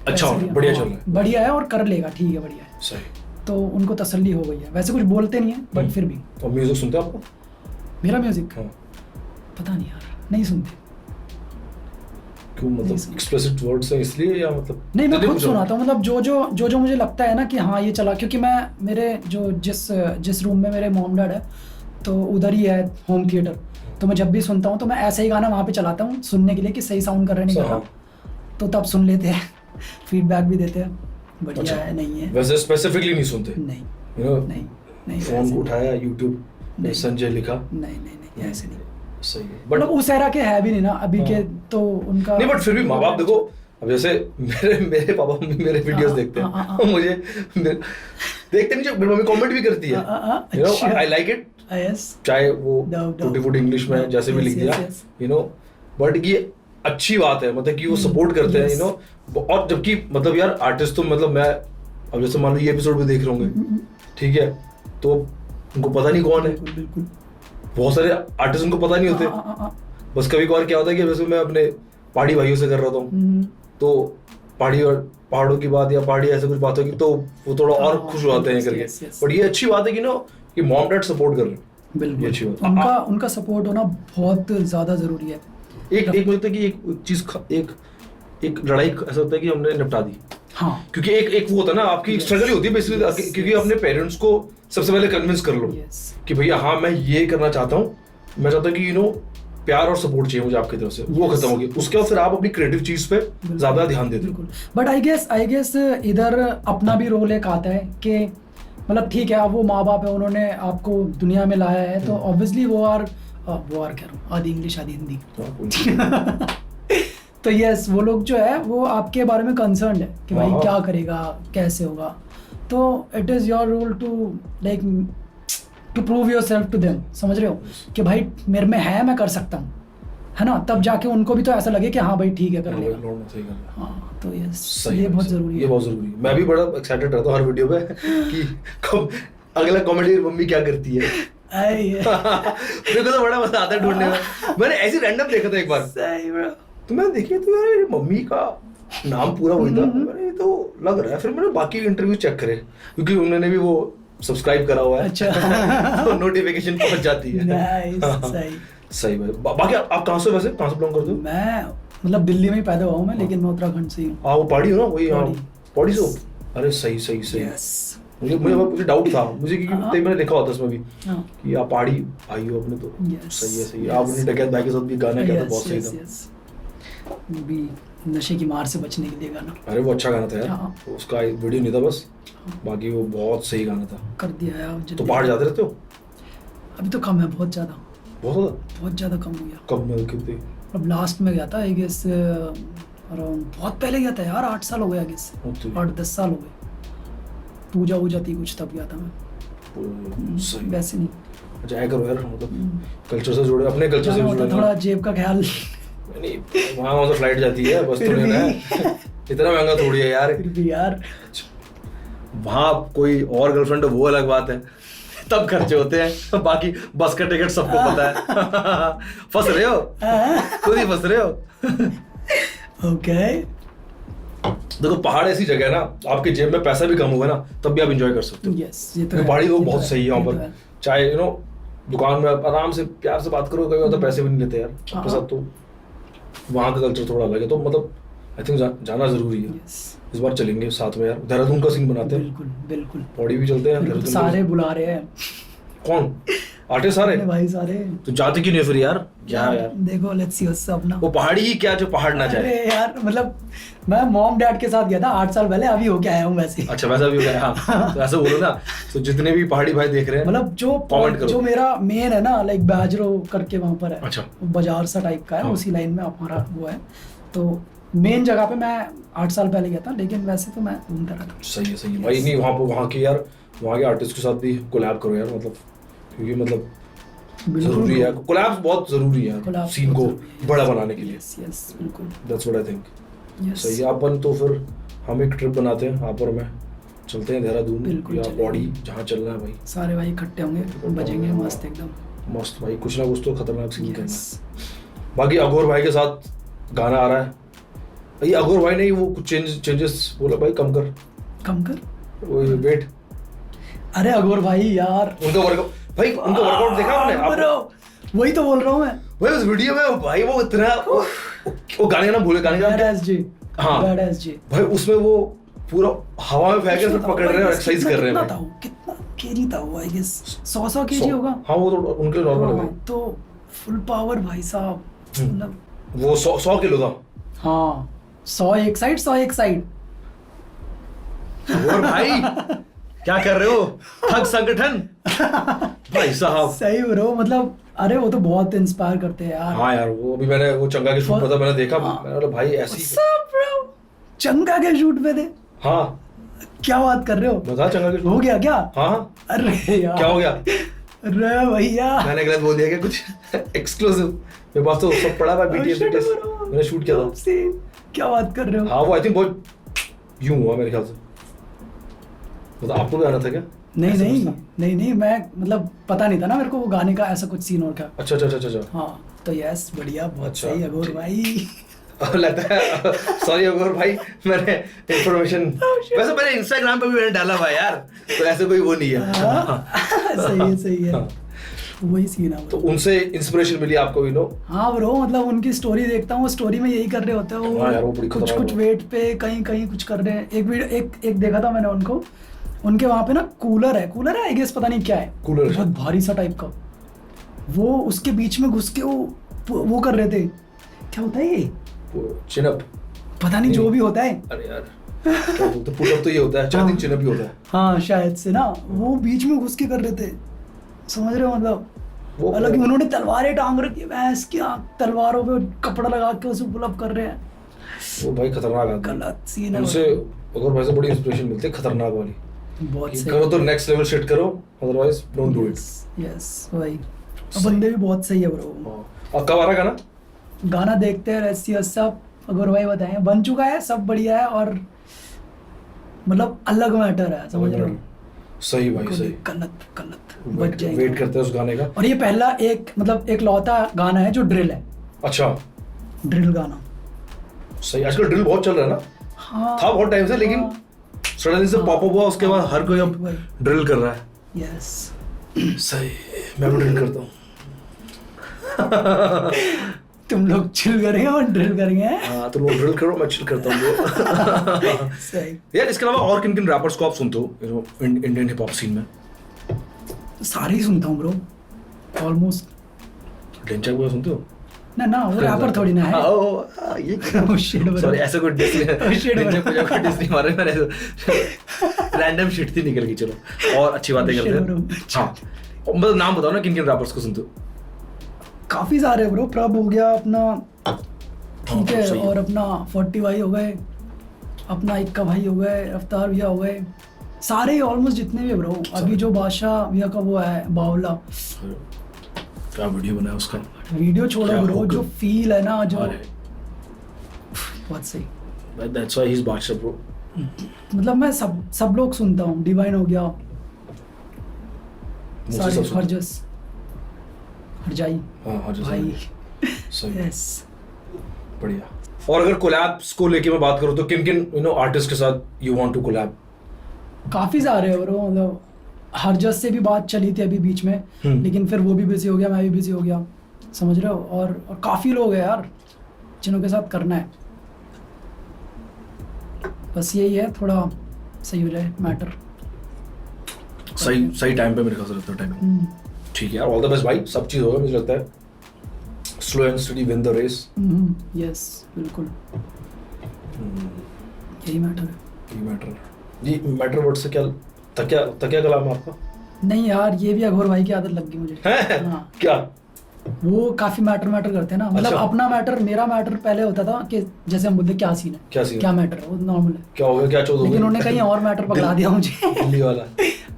अच्छा, ऐसे भी, बढ़िया हाँ, चल रहा है। बढ़िया है और कर लेगा, ठीक है, बढ़िया है। सही। तो उनको तसल्ली हो गई है। वैसे कुछ बोलते नहीं है बट फिर भी। और म्यूजिक सुनते हो आपको? मेरा म्यूजिक हाँ। पता नहीं यार, नहीं सुनते। क्यों, मतलब एक्सप्लिसिट वर्ड्स हैं इसलिए या मतलब? नहीं, मैं खुद सुनाता हूँ, मतलब जो मुझे लगता है ना कि हाँ ये चला, क्योंकि मैं मेरे जो जिस रूम में मेरे मॉम डैड है तो उधर ही है होम थिएटर, तो मैं जब भी सुनता हूँ तो मैं ऐसा ही गाना वहाँ पे चलाता हूँ सुनने के लिए कि सही साउंड कर रहा नहीं कर रहा, तो तब सुन लेते हैं, फीडबैक भी देते हैं, बढ़िया है नहीं है। वैसे स्पेसिफिकली नहीं सुनते? नहीं, You know, नहीं फोन उठाया, यूट्यूब संजय लिखा? नहीं ऐसे नहीं। सही है, मतलब उस एरा के है भी नहीं ना अभी के, तो उनका नहीं, बट फिर भी माँ बाप देखो, अब जैसे मेरे पापा मम्मी मेरे वीडियोस देखते हैं, मुझे देखते नहीं, जो मेरी मम्मी कमेंट भी करती है, you know, I like it, चाहे वो टूटी फूटी इंग्लिश में जैसे भी लिख दिया, यू नो, बट ये अच्छी बात है, मतलब कि वो सपोर्ट करते हैं, यू नो। और जबकि मतलब यार आर्टिस्ट तो मतलब मैं अब जैसे मान लो ये एपिसोड भी देख रहे होंगे, ठीक है, तो उनको पता नहीं कौन है, बिल्कुल बहुत सारे आर्टिस्ट उनको पता नहीं होते। बस कभी कभार क्या होता है कि वैसे मैं अपने पहाड़ी भाइयों से कर रहा था, तो पहाड़ी और पहाड़ों की बात या पहाड़ी ऐसे कुछ बात होगी तो वो थोड़ा और खुश हो जाते हैं करके। बट ये अच्छी बात है कि ना कि मॉम डैड सपोर्ट कर रहे हैं, बिल्कुल अच्छी बात। उनका सपोर्ट होना बहुत ज्यादा जरूरी है। एक मुझे लगता है कि एक चीज एक लड़ाई ऐसा होता है कि हमने निपटा दी। हाँ, क्योंकि एक वो होता है ना, आपकी स्ट्रगल ही होती है बेसिकली, क्योंकि अपने पेरेंट्स को सबसे पहले कन्विंस कर लो कि भैया हाँ मैं ये करना चाहता हूँ, मैं चाहता हूँ कि यू नो प्यार और सपोर्ट चाहिए मुझे आपकी तरफ से, वो खत्म हो गया। उसके बाद फिर आप अपनी क्रिएटिव चीज पे ज्यादा ध्यान देते हो। बट आई गेस इधर अपना भी रोल एक आता है कि मतलब ठीक है, अब वो माँ बाप है, उन्होंने आपको दुनिया में लाया है, तो ऑब्वियसली वो आर कह रहा हूँ, आधी इंग्लिश आधी हिंदी तो यस, वो लोग जो है वो आपके बारे में कंसर्न है कि भाई क्या करेगा, कैसे होगा, तो it is your role to like to prove yourself to them, समझ रहे हो कि भाई मेरे में है, मैं कर सकता हूँ, है ना, तब जाके उनको भी तो ऐसा लगे कि हाँ भाई ठीक है कर लेगा। हाँ, तो यस, ये बहुत जरूरी है, ये बहुत जरूरी है। मैं भी बड़ा एक्साइटेड रहता हूँ हर वीडियो पे कि कब अगला कॉमेडी मम्मी क्या करती है। मेरे को तो बड़ा मजा आता है ढूंढने में। मैंने ऐसी रैंडम देखा था एक बार, सही ब्रो, तो मैं देखी तो यार मेरी मम्मी का नाम पूरा वही था, मैंने ये तो लग रहा है। फिर मैंने बाकी इंटरव्यू चेक करे क्योंकि उन्होंने भी वो सब्सक्राइब करा हुआ है, अच्छा तो नोटिफिकेशन पहुंच जाती है। सही सही भाई। बाकी आप कहाँ से, वैसे कहाँ से बिलोंग करते हो? मैं मतलब दिल्ली में ही पैदा हुआ हूँ मैं, लेकिन मैं उत्तराखंड से ही हूँ। हाँ, वो पहाड़ी हो ना, वही पहाड़ी से हो? अरे सही। मुझे डाउट था मुझे, क्योंकि मैंने लिखा होता इसमें भी कि आप पहाड़ी भाई हो अपने, तो सही है। आप अपने डकैत भाई के साथ भी गाना किया था, बहुत सही था। भी नशे की मार से बचने के लिए गाना। अरे वो अच्छा गाना था यार, उसका वीडियो नहीं था बस, बाकी वो बहुत सही गाना था। कर दिया यार। तो पहाड़ जाते रहते हो? अभी तो कम है, बहुत ज्यादा कम हो गया। कब में कितने? अब लास्ट में गया था आई गेस, अराउंड बहुत पहले गया था यार, 8 साल हो गए आई गेस, 8-10 साल हो गए। पूजा थी कुछ, तब गया था मैं, वैसे नहीं। अच्छा, ऐसा करो यार, मतलब कल्चर से जुड़े, अपने कल्चर से जुड़े, थोड़ा जेब का ख्याल। नहीं, वहाँ से फ्लाइट जाती है, बस तो लेना है। इतना महंगा थोड़ी है यार। फिर भी यार, वहाँ कोई और गर्लफ्रेंड हो वो अलग बात है, तब खर्चे होते हैं, बाकी बस का टिकट सबको पता है। फंस रहे हो, खुद ही फंस रहे हो। ओके, देखो पहाड़ ऐसी जगह है ना, आपके जेब में पैसा भी कम होगा ना, तब भी आप एंजॉय कर सकते हो। यस, ये तो पहाड़ी लोग बहुत सही है वहाँ पर, चाहे यू नो दुकान में आराम से प्यार से बात करो, कभी तो पैसे भी नहीं लेते यार आपके साथ, तो वहाँ का कल्चर थोड़ा अलग है, तो मतलब आई थिंक जाना जरूरी है। इस बार चलेंगे साथ में यार, देहरादून का सीन बनाते हैं। बिल्कुल पौड़ी भी चलते हैं, सारे बुला रहे हैं। कौन आर्टिस्ट? सारे भाई, सारे। तो जाते क्यों नहीं फिर यार? यार देखो, लेट्स सी उससे अपना वो पहाड़ी ही क्या जो पहाड़ ना जाए। अरे यार, मतलब मैं मॉम डैड के साथ गया था 8 साल पहले, अभी होके आया हूँ वैसे। अच्छा, वैसा भी हो गया। हाँ, तो ऐसा बोलो ना, तो जितने भी पहाड़ी भाई देख रहे हैं, मतलब जो मेरा मेन है ना, लाइक बैजरो करके वहाँ पर है। अच्छा, बाजार सा टाइप का है, उसी लाइन में हमारा वो है, तो मेन जगह पे मैं 8 साल पहले गया था, लेकिन वैसे तो मैं घूमता रहता हूँ। सही है भाई। नहीं वहाँ के यार, वहाँ के आर्टिस्ट के साथ भी कोलैब करो यार, मतलब क्योंकि मतलब जरूरी है, कोलैब्स बहुत जरूरी है सीन को बड़ा बनाने के लिए। यस बिल्कुल, दैट्स व्हाट आई थिंक। सही है। अपन तो फिर हम एक ट्रिप बनाते हैं, आप और मैं चलते हैं देहरादून या पौड़ी, जहाँ चलना है भाई। सारे भाई इकट्ठे होंगे, बजेंगे मस्त एकदम मस्त भाई, कुछ ना कुछ तो खतरनाक सीन करना है। बाकी अघोर भाई के साथ गाना आ रहा है भाई। अघोर भाई ने वो कुछ चेंजेस बोला भाई, कम कर वो वेट। अरे अघोर भाई यार, उनका वर्कआउट भाई, उनका वर्कआउट देखा आपने? ब्रो वही तो बोल रहा हूँ मैं भाई, उस वीडियो में भाई वो इतना वो गाने का नाम भूले, गाने का नाम बैड एसजे। हाँ बैड एसजे भाई, उसमें वो पूरा हवा में फेंक के फिर पकड़ रहे हैं और एक्सरसाइज कर रहे हैं भाई। कितना केजी था वो? आई गेस 100 केजी होगा। हाँ वो तो उनके लिए नॉर्मल है भाई। तो फुल पावर भाई साहब, मतलब वो 100 किलो था। हाँ 100 एक साइड, 100 एक साइड। और भाई क्या कर रहे हो, ठग संगठन भाई साहब। सही ब्रो, मतलब अरे वो तो बहुत इंस्पायर करते हैं यार। हाँ यार, वो अभी मैंने वो चंगा के शूट पर था, मैंने देखा, मैंने बोला भाई ऐसी। ब्रो चंगा के शूट पे थे? हाँ क्या बात कर रहे हो? बता, चंगा के हो गया क्या? हाँ अरे यार क्या हो गया? अरे भैया मैंने गलत बोल दिया क्या कुछ? एक्सक्लूसिव मेरे पास तो सब पड़ा था, बीटीएस मैंने शूट किया था। क्या बात कर रहे हो? हाँ वो आई थिंक बहुत यूं हुआ मेरे ख्याल से। मतलब आपको भी आना था क्या? नहीं, मैं मतलब पता नहीं था ना मेरे को वो गाने का ऐसा कुछ सीन और क्या। अच्छा। हाँ तो यस, बढ़िया, बहुत अच्छा, सही अघोर भाई। लगता है सॉरी अघोर भाई, मैंने इंफॉर्मेशन वैसे मैंने इंस्टाग्राम पे भी मैंने डाला हुआ है यार, तो ऐसे कोई वो नहीं है। सही है। वही सीन है। तो उनसे इंस्पिरेशन मिली आपको, यू नो? हाँ ब्रो, मतलब उनकी स्टोरी देखता हूँ, स्टोरी में यही कर रहे होते हैं हाँ यार, वो बड़ी कुछ खतरनाक वेट पे कहीं कुछ कर रहे हैं। एक वीडियो एक देखा था मैंने उनको, उनके वहाँ पे ना कूलर है आई गेस, पता नहीं क्या है, कूलर बहुत भारी सा टाइप का, वो उसके बीच में घुस के वो कर रहे थे। क्या होता है ये? चिनअप, पता नहीं, जो भी होता है। अरे यार क्या बोलते, पुशअप तो ये होता है, चाहे चिनअप ही होता है। हाँ शायद से ना, वो बीच में घुस के कर रहे थे, समझ रहे हो? मतलब वो अलग ही उन्होंने तलवारें टांग रखी है, भैंस की तलवारों पे कपड़ा लगा के उसे पुल अप कर रहे हैं। वो भाई खतरनाक आदमी, गलत सीन है। उनसे अगर वैसे बड़ी इंस्पिरेशन मिलती है, खतरनाक वाली। बहुत सही करो तो नेक्स्ट लेवल शिट करो, otherwise don't do it. Yes भाई, बंदे भी बहुत सही है ब्रो। और कब आ रहा गाना? गाना देखते हैं रसिया सब, अगर भाई बताएं, बन चुका है, सब बढ़िया है, और मतलब अलग मैटर है, समझ रहे हो? सही भाई, सही। गलत बच जाएगा। वेट करते हैं उस गाने का। और ये पहला एक लौता गाना है जो ड्रिल है। अच्छा, ड्रिल गाना सही। आजकल ड्रिल बहुत चल रहा है ना? हाँ था बहुत टाइम से, लेकिन सडनली से पॉप अप हुआ, उसके बाद हर कोई अब ड्रिल कर रहा है। यस सही, मैं भी ड्रिल करता हूँ। तुम लोग चिल करेंगे और ड्रिल करेंगे? हाँ, तुम लोग ड्रिल करो, मैं चिल करता हूँ। सही यार इसके अलावा और किन रैपर्स को आप सुनते हो इंडियन हिप हॉप सीन में? सारे ही सुनता हूँ ब्रो, ऑलमोस्ट। डेंचर को सुनते हो? ना वो रैपर थोड़ी ना है। ये शिट ब्रो, सॉरी, ऐसा कोई डिस नहीं मार रहे मैंने, रैंडम शिट थी निकल गई। चलो और अच्छी बातें करते हैं। हाँ मतलब नाम बताओ ना, किन रैपर्स को सुनते हो? काफी सारे ब्रो, प्रभ हो गया अपना, ठीक है, और अपना 40 भाई हो गए, अपना इक्का भाई हो गए, रफ्तार भैया हो गए, सारे ऑलमोस्ट जितने भी ब्रो। अभी जो बादशाह भैया का वो है बावला, क्या वीडियो बनाया उसका, वीडियो छोड़ो ब्रो, जो फील है ना, जो बहुत सही। That's why he's बादशाह ब्रो। मतलब मैं सब लोग सुनता हूँ, डिवाइन हो गया, सारे, हरजस, हरजाई, भाई सही, यस, बढ़िया। और अगर कोलैब्स को लेके मैं बात करूँ तो किन आर्टिस्ट के साथ यू वांट टू कोलैब? काफी सारे ब्रो, मतलब हरजस से भी बात चली थी अभी बीच में, लेकिन फिर वो भी बिजी हो गया, मैं भी बिजी हो गया, समझ रहे हो? और काफी लोग हैं यार जिनों के साथ करना है, बस यही है, थोड़ा सही हो जाए मैटर। सही टाइम पे मेरे ख्याल से लगता है टाइमिंग। ठीक है यार, ऑल द बेस्ट भाई, सब चीज होगा मुझे लगता है। Slow and steady win the race. Yes बिल्कुल, यही मैटर है। यही मैटर जी, मैटर वर्ड से क्या तकिया कलाम है आपका? नहीं यार, ये भी अघोर भाई की आदत लग गई मुझे। हाँ। क्या वो काफी मैटर करते हैं ना, मतलब अच्छा। अपना मैटर मेरा मैटर पहले होता था कि जैसे हम बोलते क्या सीन है, क्या सीन है? क्या मैटर है, वो नॉर्मल है। क्या हो गया, क्या चोद हो गई? लेकिन उन्होंने कहीं और मैटर पकड़ा दिया मुझे। दिल्ली वाला,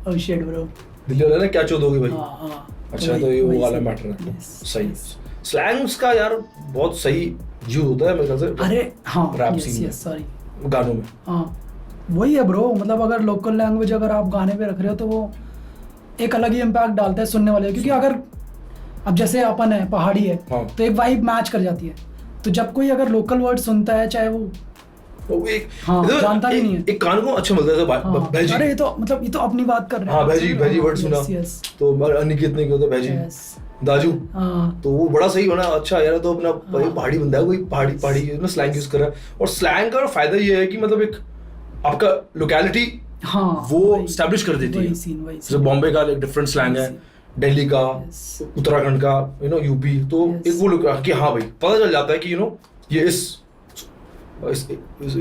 ओह शिट ब्रो। दिल्ली वाला ना, क्या चोद हो गई भाई? हाँ। अच्छा, तो ये वो वाला मैटर है। सही। स्लैंग्स का यार बहुत सही यूज होता है मेरे ख्याल से। अरे हाँ, रैप यस सीन में, यस सॉरी, गानों में। हाँ वही है ब्रो, मतलब अगर लोकल लैंग्वेज अगर आप गाने पे रख रहे हो तो वो एक अलग ही इम्पैक्ट डालता है सुनने वाले, क्योंकि अगर अब जैसे अपन है पहाड़ी है, हाँ। तो एक वाइब मैच कर जाती है। तो जब कोई अगर लोकल वर्ड सुनता है, चाहे वो एक हाँ, इधर जानता भी नहीं है। एक कान को अच्छा मिलता है हाँ, भैजी। अरे ये तो मतलब ये तो अपनी बात कर रहे हैं। हाँ, भैजी वर्ड सुना यस तो अनिकेत ने क्या होता है भैजी, यस। दाजू, हाँ तो वो बड़ा सही होना। अच्छा यार, तो अपना हाँ। पहाड़ी बंदा है, कोई पहाड़ी में स्लैंग यूज कर रहा है। और स्लैंग का फायदा ये है कि मतलब एक आपका लोकेलिटी हाँ वो वही- स्टैब्लिश कर देती है। वही सीन, वही जैसे सीन। बॉम्बे का एक डिफरेंट स्लैंग है, दिल्ली का, Yes. उत्तराखंड का, यूपी, तो Yes. एक वो लोग कि हाँ भाई पता चल जाता है कि ये इस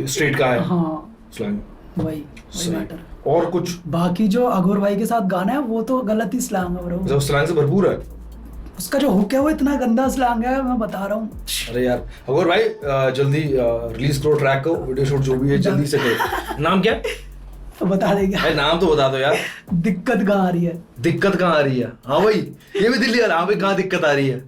स्टेट का है हाँ स्लैंग। वही सही। मैटर। और कुछ बाकी जो अघोर भाई के साथ गाना है वो तो गलत ही स्लैंग है ब्रो। जब स्लैंग से भरपूर है। उसका जो हुक है वो इतना गंदा स्लैंग है, मैं बता रहा हूँ। अरे यार अगर भाई जल्दी रिलीज करो ट्रैक को, वीडियो शूट जो भी है जल्दी से करो। नाम क्या है? तो बता देगा। भाई नाम तो बता दो यार। दिक्कत कहाँ आ रही है? दिक्कत कहाँ आ रही है? हाँ भाई, ये भी दिल्ली वाला। हाँ भाई, कहाँ दिक्कत आ रही है?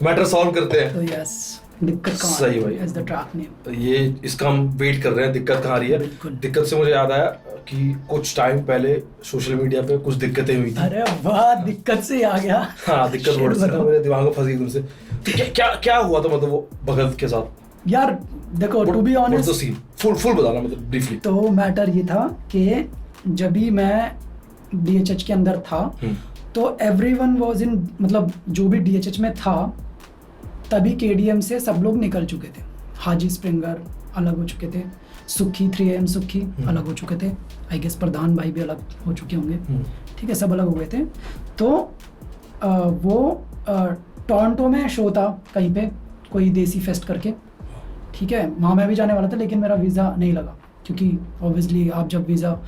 मैटर सॉल्व करते हैं। तो यस, दिक्कत कहाँ आ सही रही भाई। है? Is the track name. तो ये इसका हम वेट कर रहे हैं, दिक्कत कहाँ आ रही है। बिल्कुल। दिक्कत से मुझे याद आया कि कुछ टाइम पहले सोशल मीडिया पे कुछ दिक्कतें हुई थी। अरे वाह, दिक्कत से आ गया। हाँ, दिक्कत वर्ड से ना मेरे दिमाग में फंसी तुमसे। तो क्या क्या हुआ था मतलब वो भगत के साथ? यार देखो, to be honest, scene full बताना मतलब ब्रीफली। तो मैटर ये था कि जब भी मैं डीएचएच के अंदर था तो एवरीवन वाज इन, मतलब जो भी डीएचएच में था तभी केडीएम से सब लोग निकल चुके थे। हाजी स्प्रिंगर अलग हो चुके थे, सुखी 3AM सुखी अलग हो चुके थे, आई गेस प्रधान भाई भी अलग हो चुके होंगे। ठीक है, सब अलग हो गए थे। तो वो टोरंटो में शो था कहीं पे, कोई देसी फेस्ट करके। ठीक है, वहाँ मैं भी जाने वाला था लेकिन मेरा वीज़ा नहीं लगा, क्योंकि ऑब्वियसली आप जब वीज़ा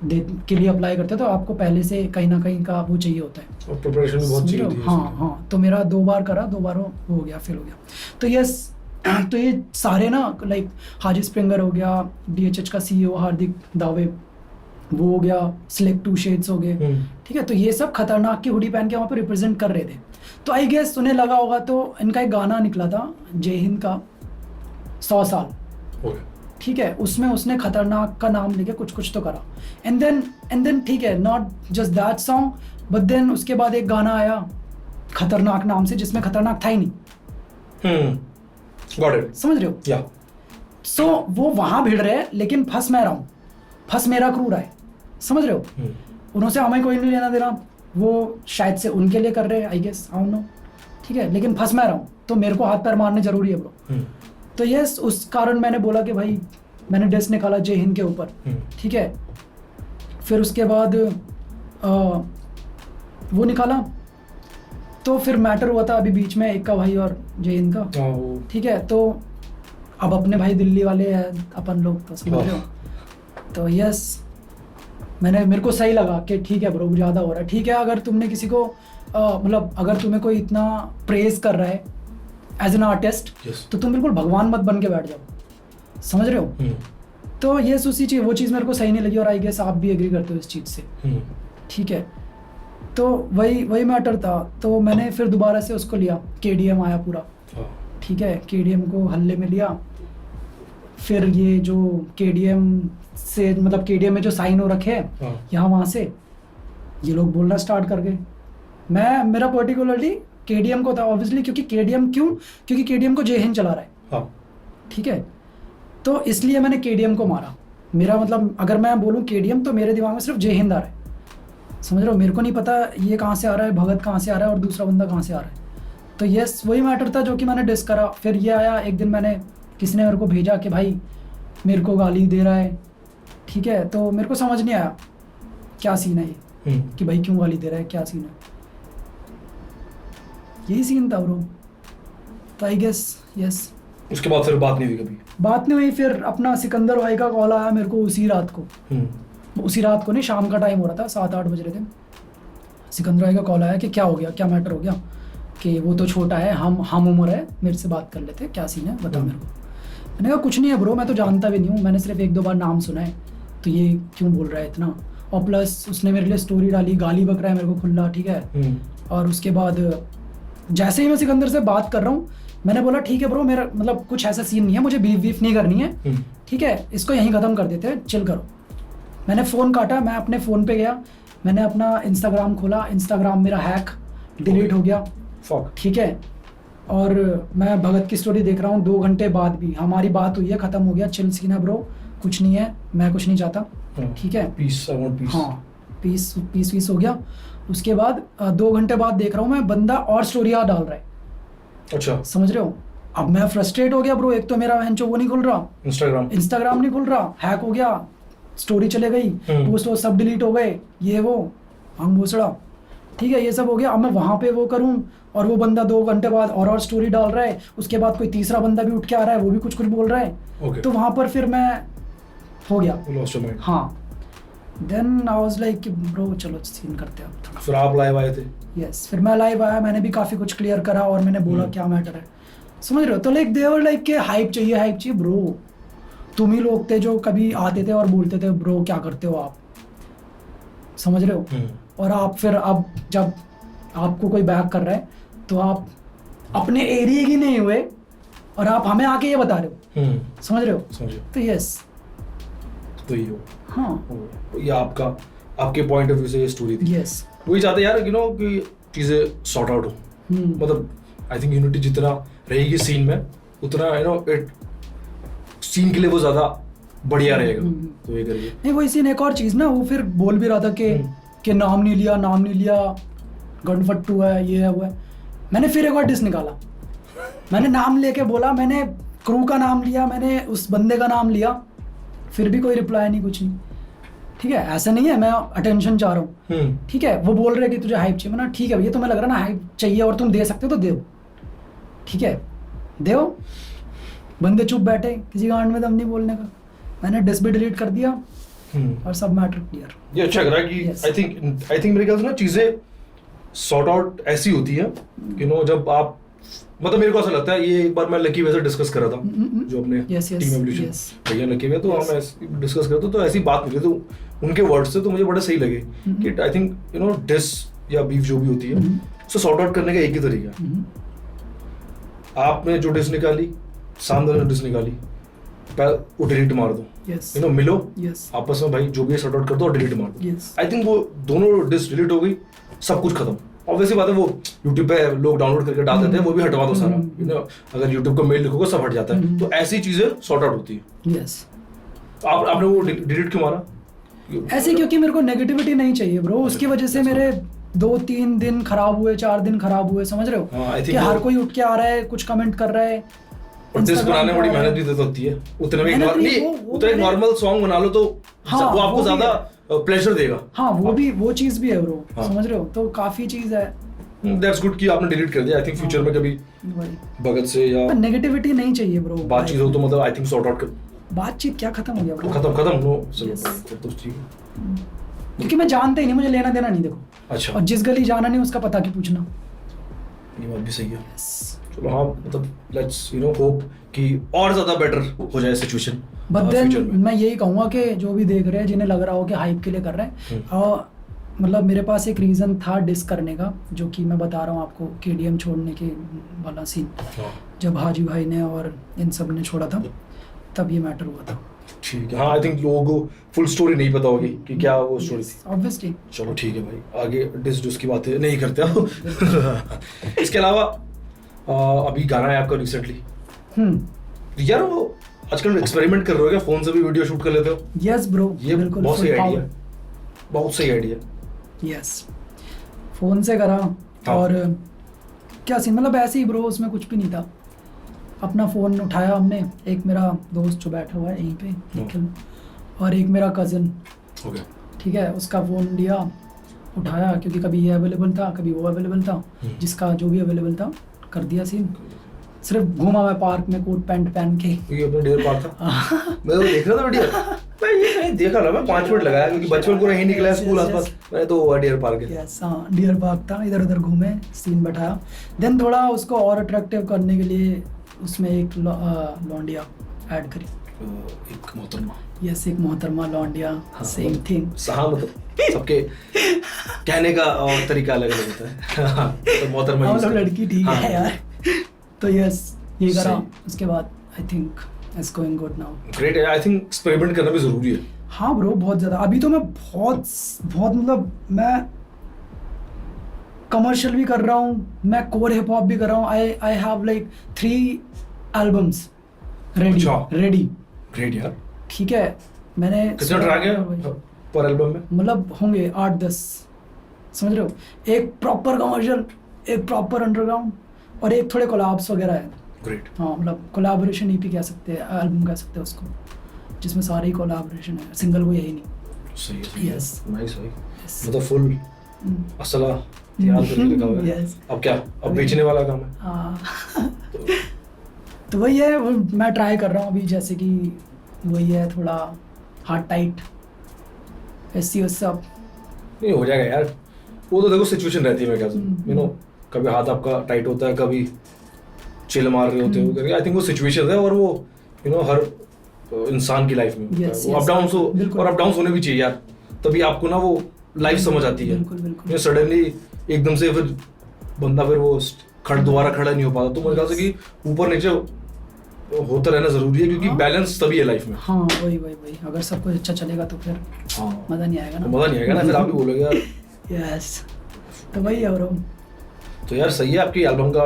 के लिए अप्लाई करते हो तो आपको पहले से कहीं ना कहीं का वो चाहिए होता है, और प्रिपरेशन भी बहुत चाहिए समझ थी। रहे हो? हाँ, तो मेरा 2 बार करा, 2 बार हो गया, फेल हो गया। तो तो ये सारे ना, लाइक हाजी स्प्रिंगर हो गया, डीएचएच का सीईओ हार्दिक दावे वो हो गया, सिलेक्ट 2 शेड्स हो गए। ठीक है, तो ये सब खतरनाक की हुडी पहन के वहाँ पे रिप्रेजेंट कर रहे थे। तो आई गेस उन्हें लगा होगा, तो इनका एक गाना निकला था जय हिंद का, 100 साल। ठीक है, उसमें उसने खतरनाक का नाम लेके कुछ तो करा। एंड देन ठीक है, not just that song, but then उसके बाद एक गाना आया खतरनाक नाम से, जिसमें खतरनाक था ही नहीं। Got it. समझ रहे हो? या सो वो वहां भिड़ रहे हैं, लेकिन फंस मैं रहा हूँ, फंस मेरा क्रू रहा है। समझ रहे हो? उनसे हमें कोई नहीं लेना देना, वो शायद से उनके लिए कर रहे हैं, I guess, I don't know. ठीक है, लेकिन फंस मैं रहा हूँ, तो मेरे को हाथ पैर मारने जरूरी है ब्रो। तो यस, उस कारण मैंने बोला कि भाई मैंने डिस निकाला जय हिंद के ऊपर। ठीक है, फिर उसके बाद वो निकाला, तो फिर मैटर हुआ था अभी बीच में एक का भाई और जय हिंद का। ठीक है, तो अब अपने भाई दिल्ली वाले हैं अपन लोग, तो समझ रहे हो? तो यस, मेरे को सही लगा कि ठीक है ब्रो, ज़्यादा हो रहा है। ठीक है, अगर तुमने किसी को मतलब अगर तुम्हें कोई इतना प्रेज कर रहा है एज एन आर्टिस्ट, तो तुम बिल्कुल भगवान मत बन के बैठ जाओ। समझ रहे हो? तो ये उसी चीज़, वो चीज़ मेरे को सही नहीं लगी, और आई गेस आप भी एग्री करते हो इस चीज़ से। ठीक है, तो वही मैटर था। तो मैंने फिर दोबारा से उसको लिया, केडीएम आया पूरा। ठीक है, केडीएम को हल्ले में लिया। फिर ये जो केडीएम से, मतलब केडीएम में जो साइन हो रखे हैं यहाँ वहाँ से, ये लोग बोलना स्टार्ट कर गए। मेरा पर्टिकुलरली केडीएम को था, ऑब्वियसली, क्योंकि केडीएम को जय हिंद चला रहा है। ठीक है, तो इसलिए मैंने केडीएम को मारा। मेरा मतलब अगर मैं बोलूँ केडीएम, तो मेरे दिमाग में सिर्फ जय हिंद आ रहा है। समझ रहे हो? मेरे को नहीं पता ये कहाँ से आ रहा है, भगत कहाँ से आ रहा है, और दूसरा बंदा कहाँ से आ रहा है। तो यस, वही मैटर था जो कि मैंने डिस करा। फिर ये आया एक दिन, किसी ने मेरे को भेजा कि भाई मेरे को गाली दे रहा है। ठीक है, तो मेरे को समझ नहीं आया क्या सीन है ये, कि भाई क्यों गाली दे रहा है, क्या सीन है। यही सीन था ब्रो। तो आई गेस यस, उसके बाद फिर बात नहीं हुई कभी? बात नहीं हुई। फिर अपना सिकंदर भाई का कॉल आया मेरे को उसी रात को। उसी रात को नहीं, शाम का टाइम हो रहा था, 7-8 बज रहे थे। सिकंदर भाई का कॉल आया कि क्या हो गया, क्या मैटर हो गया। कि वो तो छोटा है, हम उम्र है, मेरे से बात कर लेते, क्या सीन है बता मेरे को। मैंने कहा कुछ नहीं है ब्रो, मैं तो जानता भी नहीं हूँ, मैंने सिर्फ 1-2 बार नाम सुना है, तो ये क्यों बोल रहा है इतना। और प्लस उसने मेरे लिए स्टोरी डाली, गाली बक रहा है मेरे को खुला, ठीक है। और उसके बाद जैसे ही मैं सिकंदर से बात कर रहा हूँ, मैंने बोला ठीक है ब्रो, मेरा मतलब कुछ ऐसा सीन नहीं है, मुझे बीफ वीफ नहीं करनी है, ठीक है, इसको यहीं ख़त्म कर देते हैं, चिल करो। मैंने फ़ोन काटा, मैं अपने फ़ोन पे गया, मैंने अपना इंस्टाग्राम खोला, इंस्टाग्राम मेरा हैक डिलीट हो गया, ठीक है। और मैं भगत की स्टोरी देख रहा हूँ 2 घंटे बाद भी, हमारी बात हुई है, ख़त्म हो गया, चिल सीन है ब्रो, कुछ नहीं है, मैं कुछ नहीं चाहता, ठीक है, पीस, आई वांट पीस। हाँ, पीस हो गया। उसके बाद 2 घंटे बाद देख रहा हूँ मैं, बंदा और स्टोरियाँ डाल रहा है। अच्छा, समझ रहे हो। अब मैं फ्रस्ट्रेट हो गया ब्रो, एक तो मेरा वो नहीं खुल रहा, इंस्टाग्राम नहीं खुल रहा, हैक हो गया, स्टोरी चले गई, पोस्ट वो सब डिलीट हो गए, ये वो हम भूसड़ा, ठीक है, ये सब हो गया। अब मैं वहाँ पे वो करूँ, और वो बंदा 2 घंटे बाद और स्टोरी डाल रहा है, उसके बाद कोई तीसरा बंदा भी उठ के आ रहा है, वो भी कुछ बोल रहा है, तो वहाँ पर फिर मैं हो गया, हाँ। Then I was like bro चलो सीन करते हैं थोड़ा। फिर आप लाइव आए थे? यस, फिर मैं लाइव आया, मैंने भी काफ़ी कुछ क्लियर करा, और मैंने बोला क्या मैटर है, समझ रहे हो। तो लाइक दे वर लाइक के हाइप चाहिए ब्रो। तुम ही लोग थे जो कभी आते थे और बोलते थे ब्रो क्या करते हो आप, समझ रहे हो। और आप फिर अब जब आपको कोई बैक कर रहा है, तो आप अपने एरिया की नहीं हुए और आप हमें आके ये बता रहे हो, समझ रहे हो। तो यस, तो ये हो, हाँ, ये आपके पॉइंट ऑफ व्यू से ये स्टोरी थी। यस, वही चाहते यार कि चीजें सॉर्ट आउट हो, मतलब आई थिंक यूनिटी जितना रहेगी सीन में, उतना इट सीन के लिए वो ज्यादा बढ़िया रहेगा। तो ये करिए नहीं, वही सीन। एक और चीज ना, वो फिर बोल भी रहा था कि नाम नहीं लिया, गनफट्टू है, ये है वो है। मैंने फिर एक और डिस निकाला, मैंने नाम लेके बोला, मैंने क्रू का नाम लिया, मैंने उस बंदे का नाम लिया, फिर भी कोई रिप्लाई नहीं, कुछ नहीं, ठीक है। ऐसा नहीं है मैं अटेंशन चाह रहा हूँ, ठीक है। वो बोल रहे कि तुझे हाइप चाहिए, मैंने ठीक है भैया, तुम्हें लग रहा है ना हाइप चाहिए और तुम दे सकते हो तो दो, ठीक है, दो। बंदे चुप बैठे, किसी गांड में दम नहीं बोलने का, मैंने डिस भी डिलीट कर दिया और सब मैटर क्लियर। ये अच्छा लग रहा है कि आई थिंक मेरे ख्याल से ना चीजें सॉर्ट आउट ऐसी होती है कि जब आप, मतलब मेरे को ऐसा लगता है, ये एक बार मैं लकी वैसे डिस्कस कर रहा था, जो अपने टीम एवोल्यूशन भैया लकी में, तो हम डिस्कस करते तो ऐसी बात मिली, तो उनके वर्ड से तो मुझे बड़ा सही लगे कि आई थिंक डिस या बीफ जो भी होती है, उसे सॉर्ट आउट करने का एक ही तरीका है। आपने जो डिस निकाली, सामने ने डिस निकाली, वो डिलीट मार दो, मिलो आपस में भाई, जो भी सॉर्ट आउट कर दो और डिलीट मार दो। आई थिंक वो दोनों डिस डिलीट हो गई, सब कुछ खत्म। ऑब्वियसली बात है, वो YouTube पे लोग डाउनलोड करके डाल देते हैं, वो भी हटवा दो सारा, अगर YouTube को मेल लिखोगे सब हट जाता है, तो ऐसी चीजें सॉर्ट आउट होती है। यस, आपने वो डिलीट क्यों मारा? ऐसे क्योंकि मेरे को नेगेटिविटी नहीं चाहिए ब्रो, उसकी वजह से मेरे 2-3 दिन खराब हुए, 4 दिन खराब हुए, समझ रहे हो कि हर कोई उठ के आ रहा है, कुछ कमेंट कर रहा है। डिस बनाने में बड़ी मेहनत भी तो होती है, उतने में उतना एक नॉर्मल सॉन्ग बना लो तो वो आपको ज्यादा प्लेजर देगा। हाँ, वो चीज भी है ब्रो, समझ रहे हो, तो काफी चीज है। दैट्स गुड कि आपने डिलीट कर दिया। आई थिंक फ्यूचर में कभी भगत से या नेगेटिविटी नहीं चाहिए ब्रो, बातचीत हो तो मतलब आई थिंक सॉर्ट आउट कर। बातचीत क्या खत्म हो गया ब्रो? खत्म नो, चलो तो ठीक है, क्योंकि मैं जानता ही नहीं, मुझे लेना देना नहीं, देखो। अच्छा, और जिस गली जाना नहीं उसका पता क्यों पूछना। ये बात भी सही है। चलो हाँ, मतलब लेट्स होप कि और ज्यादा बेटर हो जाए सिचुएशन। बट देन मैं यही कहूँगा कि जो भी देख रहे हैं, जिन्हें लग रहा हो कि हाइप के लिए कर रहे हैं, और मतलब मेरे पास एक रीज़न था डिस करने का, जो कि मैं बता रहा हूँ आपको, KDM छोड़ने के वाला सीन, जब हाजी भाई ने और इन सब ने छोड़ा था, तब ये मैटर हुआ था। ठीक है, हाँ, आई थिंक लोगों को फुल स्टोरी नहीं पता होगी कि क्या वो स्टोरी थी। ऑब्वियसली। चलो ठीक है भाई, आगे डिस की बातें नहीं करते हो। इसके अलावा अभी गाना है आपका रिसेंटली, यार वो आजकल एक्सपेरिमेंट कर रहे हो क्या, फोन से भी वीडियो शूट कर लेते हो? यस ब्रो, ये बहुत सही आइडिया, बहुत सही आइडिया। यस, फोन से करा। हाँ। और क्या सीन, मतलब ऐसे ही ब्रो, उसमें कुछ भी नहीं था, अपना फ़ोन उठाया हमने, एक मेरा दोस्त जो बैठा हुआ है यहीं पे निखिल, और एक मेरा कज़न, ठीक है, उसका फ़ोन लिया, उठाया, क्योंकि कभी ये अवेलेबल था, कभी वो अवेलेबल था, जिसका जो भी अवेलेबल था कर दिया सीन। सिर्फ घूमा मैं पार्क में कोट पैंट पहन के। ये अपना डियर पार्क था। मैं तो देख रहा था डियर, मैं ये नहीं देखा ना, मैं 5 मिनट लगाया क्योंकि बचपन पूरा ही निकला स्कूल आसपास, मैंने तो डियर पार्क है। यस हाँ, डियर पार्क था, इधर उधर घूमे, सीन बैठाया। देन थोड़ा उसको और अट्रैक्टिव करने के लिए उसमें एक लौंडिया ऐड करी। एक मोहतरमा। यस, एक मोहतरमा लौंडिया, सेम थिंग। हाँ मतलब सबके कहने का और तरीका अलग अलग होता है। तो मोहतरमा यूज मतलब कर। लड़की ठीक हाँ। है यार। तो यस, ये करा। सही। उसके बाद I think it's going good now. Great है, आई थिंक एक्सपेरिमेंट करना भी जरूरी है। हाँ ब्रो, बहुत ज़्यादा। अभी तो मैं बहुत बहुत मतलब मैं कमर्शियल भी कर रहा हूँ, मैं कोर हिप हॉप भी कर रहा हूँ। आई हैव लाइक 3 एल्बम्स अच्छा। रेडी। ग्रेट यार। ठीक है, मैंने कितना ट्रैक है पर एल्बम में? मतलब होंगे 8-10, समझ रहे हो। एक प्रॉपर कमर्शियल, एक प्रॉपर अंडरग्राउंड और एक थोड़े कोलैब्स वगैरह है। ग्रेट। हाँ मतलब कोलैबोरेशन ईपी कह सकते हैं, एल्बम कह सकते हैं उसको, जिसमें सारे ही कोलैबोरेशन है, सिंगल को यही नहीं। सही है, सही है। Yes. नाइस भाई। Yes. मतलब फुल असला तैयार करके रखा हुआ है। Yes. अब क्या, अब बेचने वाला काम है। हाँ। तो वही है, वो मैं ट्राई कर रहा हूँ अभी, जैसे कि वही है थोड़ा हार्ड टाइट ऐसी सब। नहीं हो जाएगा यार, वो तो देखो सिचुएशन रहती है मेरे ख्याल से, यू नो, कभी हाथ आपका टाइट होता है, कभी चिल मार रहे होते हो करके। आई थिंक वो सिचुएशन है और वो यू नो हर इंसान की लाइफ में होता है। Yes, वो yes. अप डाउन हो बिल्कुल। और अप डाउन होने भी चाहिए यार, तभी आपको ना वो लाइफ समझ आती है। बिल्कुल बिल्कुल। ये सडनली एकदम से फिर बंदा फिर वो दोबारा खड़ा नहीं हो पाता। तो मेरे ख्याल से कि ऊपर नीचे होता रहना जरूरी है, क्योंकि हाँ। बैलेंस तभी है लाइफ में। हाँ वही वही वही, अगर सब कुछ अच्छा चलेगा तो फिर हाँ, मज़ा नहीं आएगा ना। मजा नहीं आएगा ना, फिर आप भी बोलोगे यार। यस, तो वही है ब्रो। तो यार सही है, आपकी एल्बम का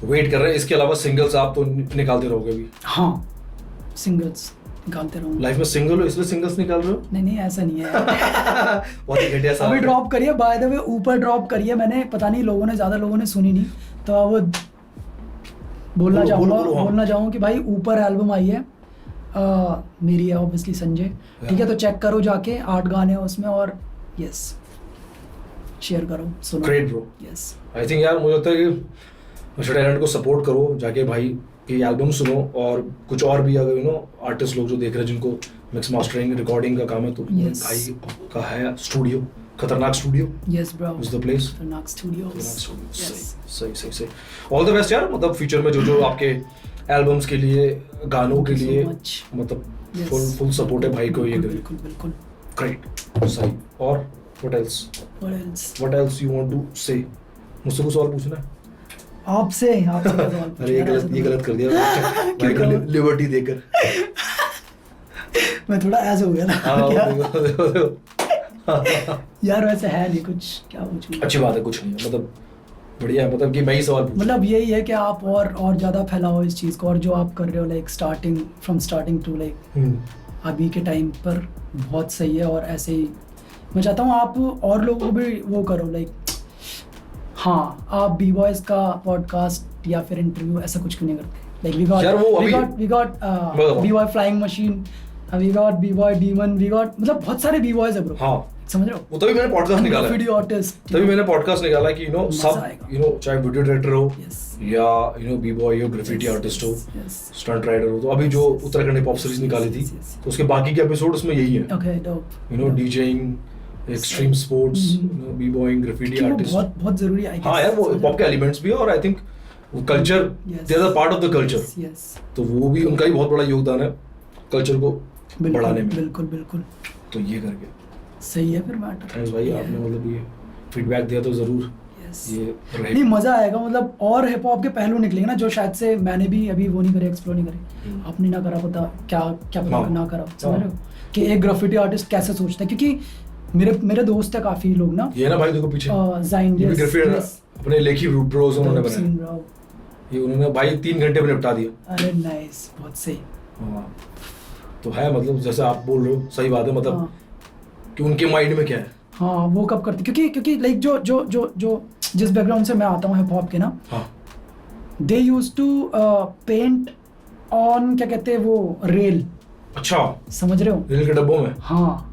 वेट कर रहे हैं। इसके अलावा सिंगल्स आप तो निकालते रहोगे अभी? हाँ, सिंगल्स निकालते रहूँगा। लाइफ में सिंगल हो इसलिए सिंगल्स निकाल रहे हो? नहीं नहीं, ऐसा नहीं है। बहुत ही घटिया सा। अभी ड्रॉप करिए, बाय द वे ऊपर ड्रॉप करिए मैंने, पता नहीं लोगों ने, ज़्यादा लोगों ने सुनी नहीं, तो वो बोलना चाहूँगा कि भाई ऊपर एल्बम आई है, मेरी है ऑब्वियसली, संजय। ठीक है, तो चेक करो जाके, 8 गाने हैं उसमें, और यस शेयर करो, सुनो। Great bro. Yes, I think यार मुझे लगता है कि अच्छा टैलेंट को सपोर्ट करो, जाके भाई की एल्बम सुनो। और कुछ और भी अगर यू नो आर्टिस्ट लोग जो देख रहे हैं जिनको मिक्स मास्टरिंग रिकॉर्डिंग का काम है, तो Yes. भाई का है स्टूडियो, खतरनाक studio yes bro, is the place. खतरनाक स्टूडियोस। सही सही सही। ऑल द बेस्ट यार, मतलब फ्यूचर में जो जो आपके एल्बम्स के लिए, गानों के लिए, मतलब फुल सपोर्ट है भाई को ये करिए। बिल्कुल बिल्कुल। ग्रेट, सही। और what else you want to say? मुझसे कुछ और पूछना है? आपसे सवाल अरे ये गलत कर दिया भाई को लिबर्टी देकर। मैं थोड़ा ऐसे हो गया ना। हाँ, क्या? देखो। यार वैसे है नहीं कुछ, क्या पूछूं। अच्छी बात है, कुछ नहीं है, मतलब बढ़िया है, मतलब कि मैं ही सवाल पूछूं। मतलब यही है कि आप और ज़्यादा फैलाओ इस चीज़ को, और जो आप कर रहे हो लाइक स्टार्टिंग टू लाइक अभी के टाइम पर बहुत सही है। और ऐसे ही मैं चाहता हूँ आप और लोगों को भी वो करो, लाइक हाँ, आप बी बॉयज़ का पॉडकास्ट या फिर इंटरव्यू ऐसा कुछ क्यों नहीं करते? Like we got b boy flying machine, we got b boy Demon, we got, मतलब बहुत सारे बी बॉयज़ है ब्रो। हाँ, समझ रहे हो? वो तभी मैंने पॉडकास्ट निकाला है। वीडियो आर्टिस्ट, तभी मैंने पॉडकास्ट निकाला कि यू नो मजा सब, आएगा। यू नो चाहे वीडियो डायरेक्टर हो Yes. या यू नो बी बॉय हो, ग्राफिटी आर्टिस्ट हो, Yes. स्टंट राइडर हो। तो अभी जो उत्तराखंड हिप हॉप सीरीज निकाली थी, Yes. तो उसके बाकी के एपिसोड उसमें यही है। Okay, dope. You know DJing, extreme sports, you know b boying, graffiti artist. बहुत बहुत जरूरी है। हाँ यार, वो हिप हॉप के एलिमेंट्स भी है, और आई थिंक वो culture, they are the part of the culture. Yes, तो वो भी उनका ही बहुत बड़ा योगदान है कल्चर को बढ़ाने में। बिल्कुल बिल्कुल तो ये करके सही है फिर मैटर। थैंक्स भाई, आपने मतलब ये फीडबैक दिया, तो जरूर यस, ये नहीं रहे। मजा आएगा। मतलब और हिप हॉप के पहलू निकलेंगे ना, जो शायद से मैंने भी अभी वो नहीं करे, एक्सप्लोर नहीं करे, आपने ना करा, पता क्या क्या पता हाँ। ना करा। समझ रहे हो कि एक ग्राफिटी आर्टिस्ट कैसे सोचता है? क्योंकि मेरे दोस्त है काफी लोग ना, ये ना भाई देखो पीछे, जाइन, ये भी ग्राफिटी अपने लेखी ब्रोस उन्होंने बनाया। ब्रो, ये उन्होंने भाई 3 घंटे में निपटा दिया। अरे नाइस, बहुत सही। हाँ, तो है मतलब जैसे आप बोल रहे हो, सही बात है, मतलब हाँ कि उनके माइंड में क्या है। हाँ, वो कब करते, क्योंकि लाइक जो जिस बैकग्राउंड से मैं आता हूँ हिप हॉप के ना, हाँ, दे यूज टू पेंट ऑन, क्या कहते हैं वो, रेल। अच्छा, समझ रहे हो? रेल के डब्बों में हाँ,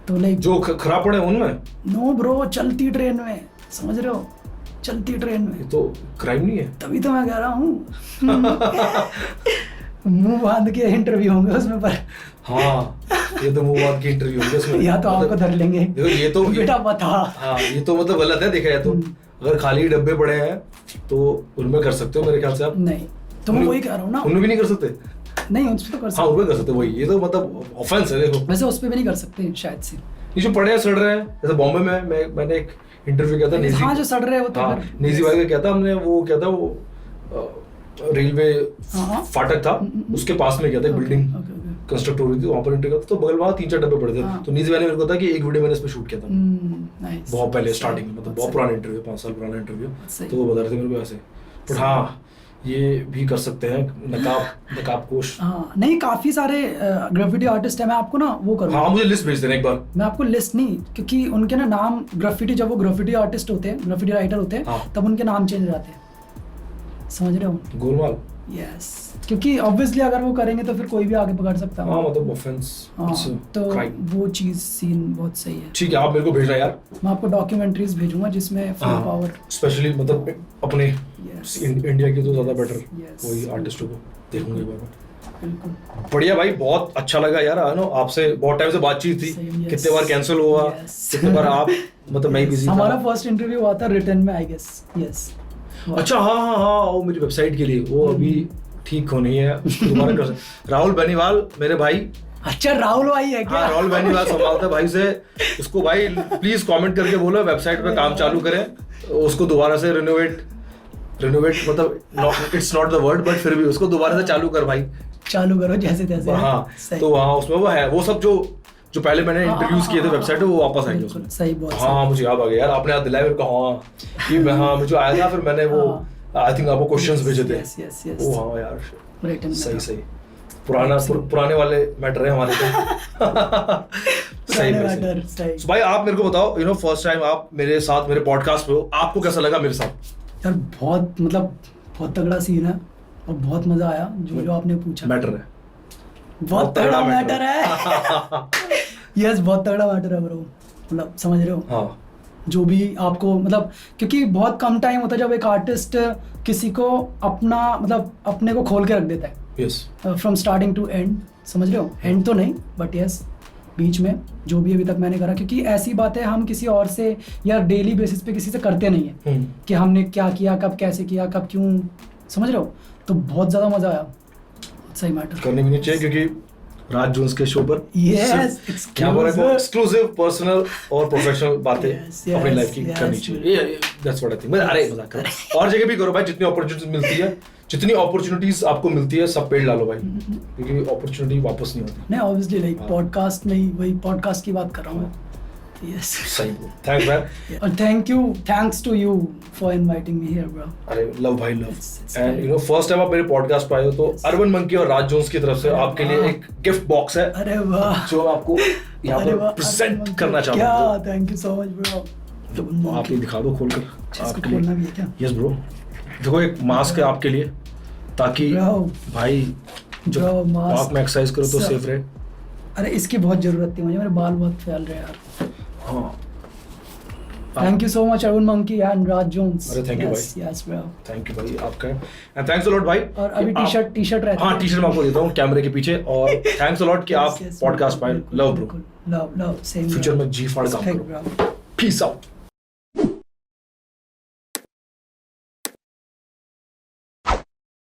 तो लाइक जो खराब पड़े उनमें। नो ब्रो, चलती ट्रेन में, समझ रहे हो? चलती ट्रेन में। ये तो क्राइम नहीं है? तभी तो मैं कह रहा हूँ मुंह बांध के इंटरव्यू होंगे उसमें पर। हाँ, ये तो मुंह बांध के इंटरव्यू होंगे उसमें। या तो आपको धर लेंगे। देखो ये तो बेटा बता। हाँ, ये तो मतलब गलत है देखा जाए तो। अगर खाली डब्बे पड़े हैं तो उनमें कर सकते हो मेरे ख्याल से आप। नहीं तो मैं वही कह रहा हूँ ना, उनमें भी नहीं कर सकते। नहीं उस पे तो कर हाँ, सकते। उनमें कर सकते वही। ये तो मतलब ऑफेंस है देखो। वैसे उस पे भी नहीं कर सकते शायद से। ये जो पड़े हैं सड़ रहे हैं, जैसे बॉम्बे में मैंने एक इंटरव्यू किया था नेजी। हाँ जो सड़ रहे हैं वो तो हाँ, फिर नेजी भाई का क्या था, हमने वो क्या था वो रेलवे हाँ। फाटक था उसके पास में क्या था, बिल्डिंग ओके ओके। कंस्ट्रक्ट हो रही थी, वहां पर इंटरव्यू था, तो बगल वहाँ 3-4 डब्बे पड़े थे। हाँ। तो नीचे मैंने मेरे को था कि एक वीडियो मैंने इस पे शूट किया था नाइस। बहुत पहले स्टार्टिंग में, मतलब बहुत पुराना इंटरव्यू, 5 साल पुराना इंटरव्यू। सही। तो वो बता रहे थे मेरे को ऐसे। बट हाँ, ये भी कर सकते हैं नकाब पोश। हाँ नहीं काफी सारे ग्राफिटी आर्टिस्ट है। मैं आपको ना वो करूँगा। हाँ, मुझे लिस्ट भेज देना एक बार। मैं आपको लिस्ट नहीं, क्योंकि उनके ना नाम ग्राफिटी, जब वो ग्राफिटी आर्टिस्ट होते हैं, ग्राफिटी राइटर होते हैं, हाँ। तब उनके नाम चेंज हो जाते हैं, समझ रहे हो? गोलमाल। यस, क्योंकि ऑब्वियसली अगर वो करेंगे तो फिर कोई भी आगे पकड़ सकता है। हाँ, मतलब ऑफेंस। हाँ, तो वो चीज सीन बहुत सही है। ठीक है, आप मेरे को भेजना यार। मैं आपको डॉक्यूमेंट्रीज भेजूंगा जिसमें फुल पावर, स्पेशली मतलब अपने इंडिया की तो ज्यादा बेटर Yes. वही आर्टिस्टों को देखूंगा एक बार। बिल्कुल। बढ़िया भाई, बहुत अच्छा लगा यार। नो आपसे बहुत टाइम से बातचीत थी। Same, yes. कितने बार कैंसिल हुआ, Yes. कितने बार आप मतलब मैं बिजी था। हमारा फर्स्ट इंटरव्यू हुआ था रिटर्न में, आई गेस। यस। अच्छा, हाँ, वो मेरी वेबसाइट के लिए, वो अभी ठीक होनी है, उसको दोबारा कर सकते। राहुल बेनीवाल मेरे भाई। अच्छा, राहुल भाई है क्या? हाँ, राहुल बेनीवाल संभालता भाई से। उसको भाई प्लीज कमेंट करके बोलो वेबसाइट पे काम चालू करें, उसको दोबारा से रिनोवेट मतलब it's not the word, but फिर भी उसको दोबारा से चालू कर भाई। चालू करो जैसे तैसे। हाँ, सही। तो वहाँ उसमें वो है, वो सब जो पहले मैंने इंटरव्यूज किए थे वेबसाइट पे, वो वापस आएंगे उसमें। सही बहुत। हाँ, मुझे याद आ गया यार, आपने याद दिलाया मेरे को। हाँ, कि मैं, हाँ, मुझे आया था, फिर मैंने वो आई थिंक आपको क्वेश्चंस भेजे थे। यस। ओ हाँ यार, रिटर्न सही पुराने वाले मैटर है हमारे तो। सही मैटर। सही। So भाई आप मेरे को बताओ, फर्स्ट टाइम आप मेरे साथ मेरे पॉडकास्ट पे हो, आपको कैसा लगा मेरे साथ? यार बहुत तगड़ा सीन है और बहुत मजा आया जो आपने पूछा। मैटर है, बहुत तगड़ा मैटर है। यस, बहुत तगड़ा मैटर है ब्रो, मतलब समझ रहे हो? हाँ, जो भी आपको मतलब, क्योंकि बहुत कम टाइम होता है जब एक आर्टिस्ट किसी को अपने को खोल के रख देता है। Yes, from starting to end, समझ रहे हो? एंड तो नहीं बट यस, बीच में जो भी अभी तक मैंने करा, क्योंकि ऐसी बातें हम किसी और से या डेली बेसिस पे किसी से करते नहीं है कि हमने क्या किया, कब कैसे किया, कब क्यों, समझ रहे हो? तो बहुत ज़्यादा मज़ा आया। सही मैटर करने भी नहीं चाहिए, क्योंकि राज जोन्स के शो पर यस, एक्सक्लूसिव पर्सनल और प्रोफेशनल बातें अपनी लाइफ की करनी चाहिए। That's what I think. अरे मजाक करो, और जगह भी करो भाई, जितनी अपॉर्चुनिटीज आपको मिलती है सब पेड़ डालो भाई, क्योंकि अपॉर्चुनिटी वापस नहीं होती। नहीं, ऑब्वियसली लाइक पॉडकास्ट में ही, वही पॉडकास्ट की बात कर रहा हूँ मैं। यस, सही। थैंक्स मैन, और thanks to you for inviting me here bro. अरे लव भाई, लव। एंड फर्स्ट टाइम आप मेरे पॉडकास्ट पे आए हो, तो अर्बन मंकी और राज जोन्स की तरफ से आपके लिए एक गिफ्ट बॉक्स है। अरे वाह, जो आपको यहाँ पर प्रेजेंट करना चाहता हूँ। Thank you so much bro. आप ये दिखा दो खोल कर। इसको खोलना भी है क्या? यस ब्रो, देखो एक मास्क है आपके लिए, ताकि भाई जब आप में एक्सरसाइज करो तो सेफ रहे। अरे इसकी बहुत जरूरत थी मुझे, मेरे बाल बहुत फैल रहे हैं यार। हाँ, thank you so much Urban Monkey and Raj Jones. अरे थैंक यू भाई। यस ब्रो, थैंक यू भाई आपका, एंड थैंक्स अ लॉट भाई। और अभी टी-शर्ट रहता है। हाँ, टी-शर्ट मैं आपको देता हूँ कैमरे के पीछे, और थैंक्स अ लॉट कि आप पॉडकास्ट पाए। Love bro, love same. Future में जी फाड़ काम करो। Peace out.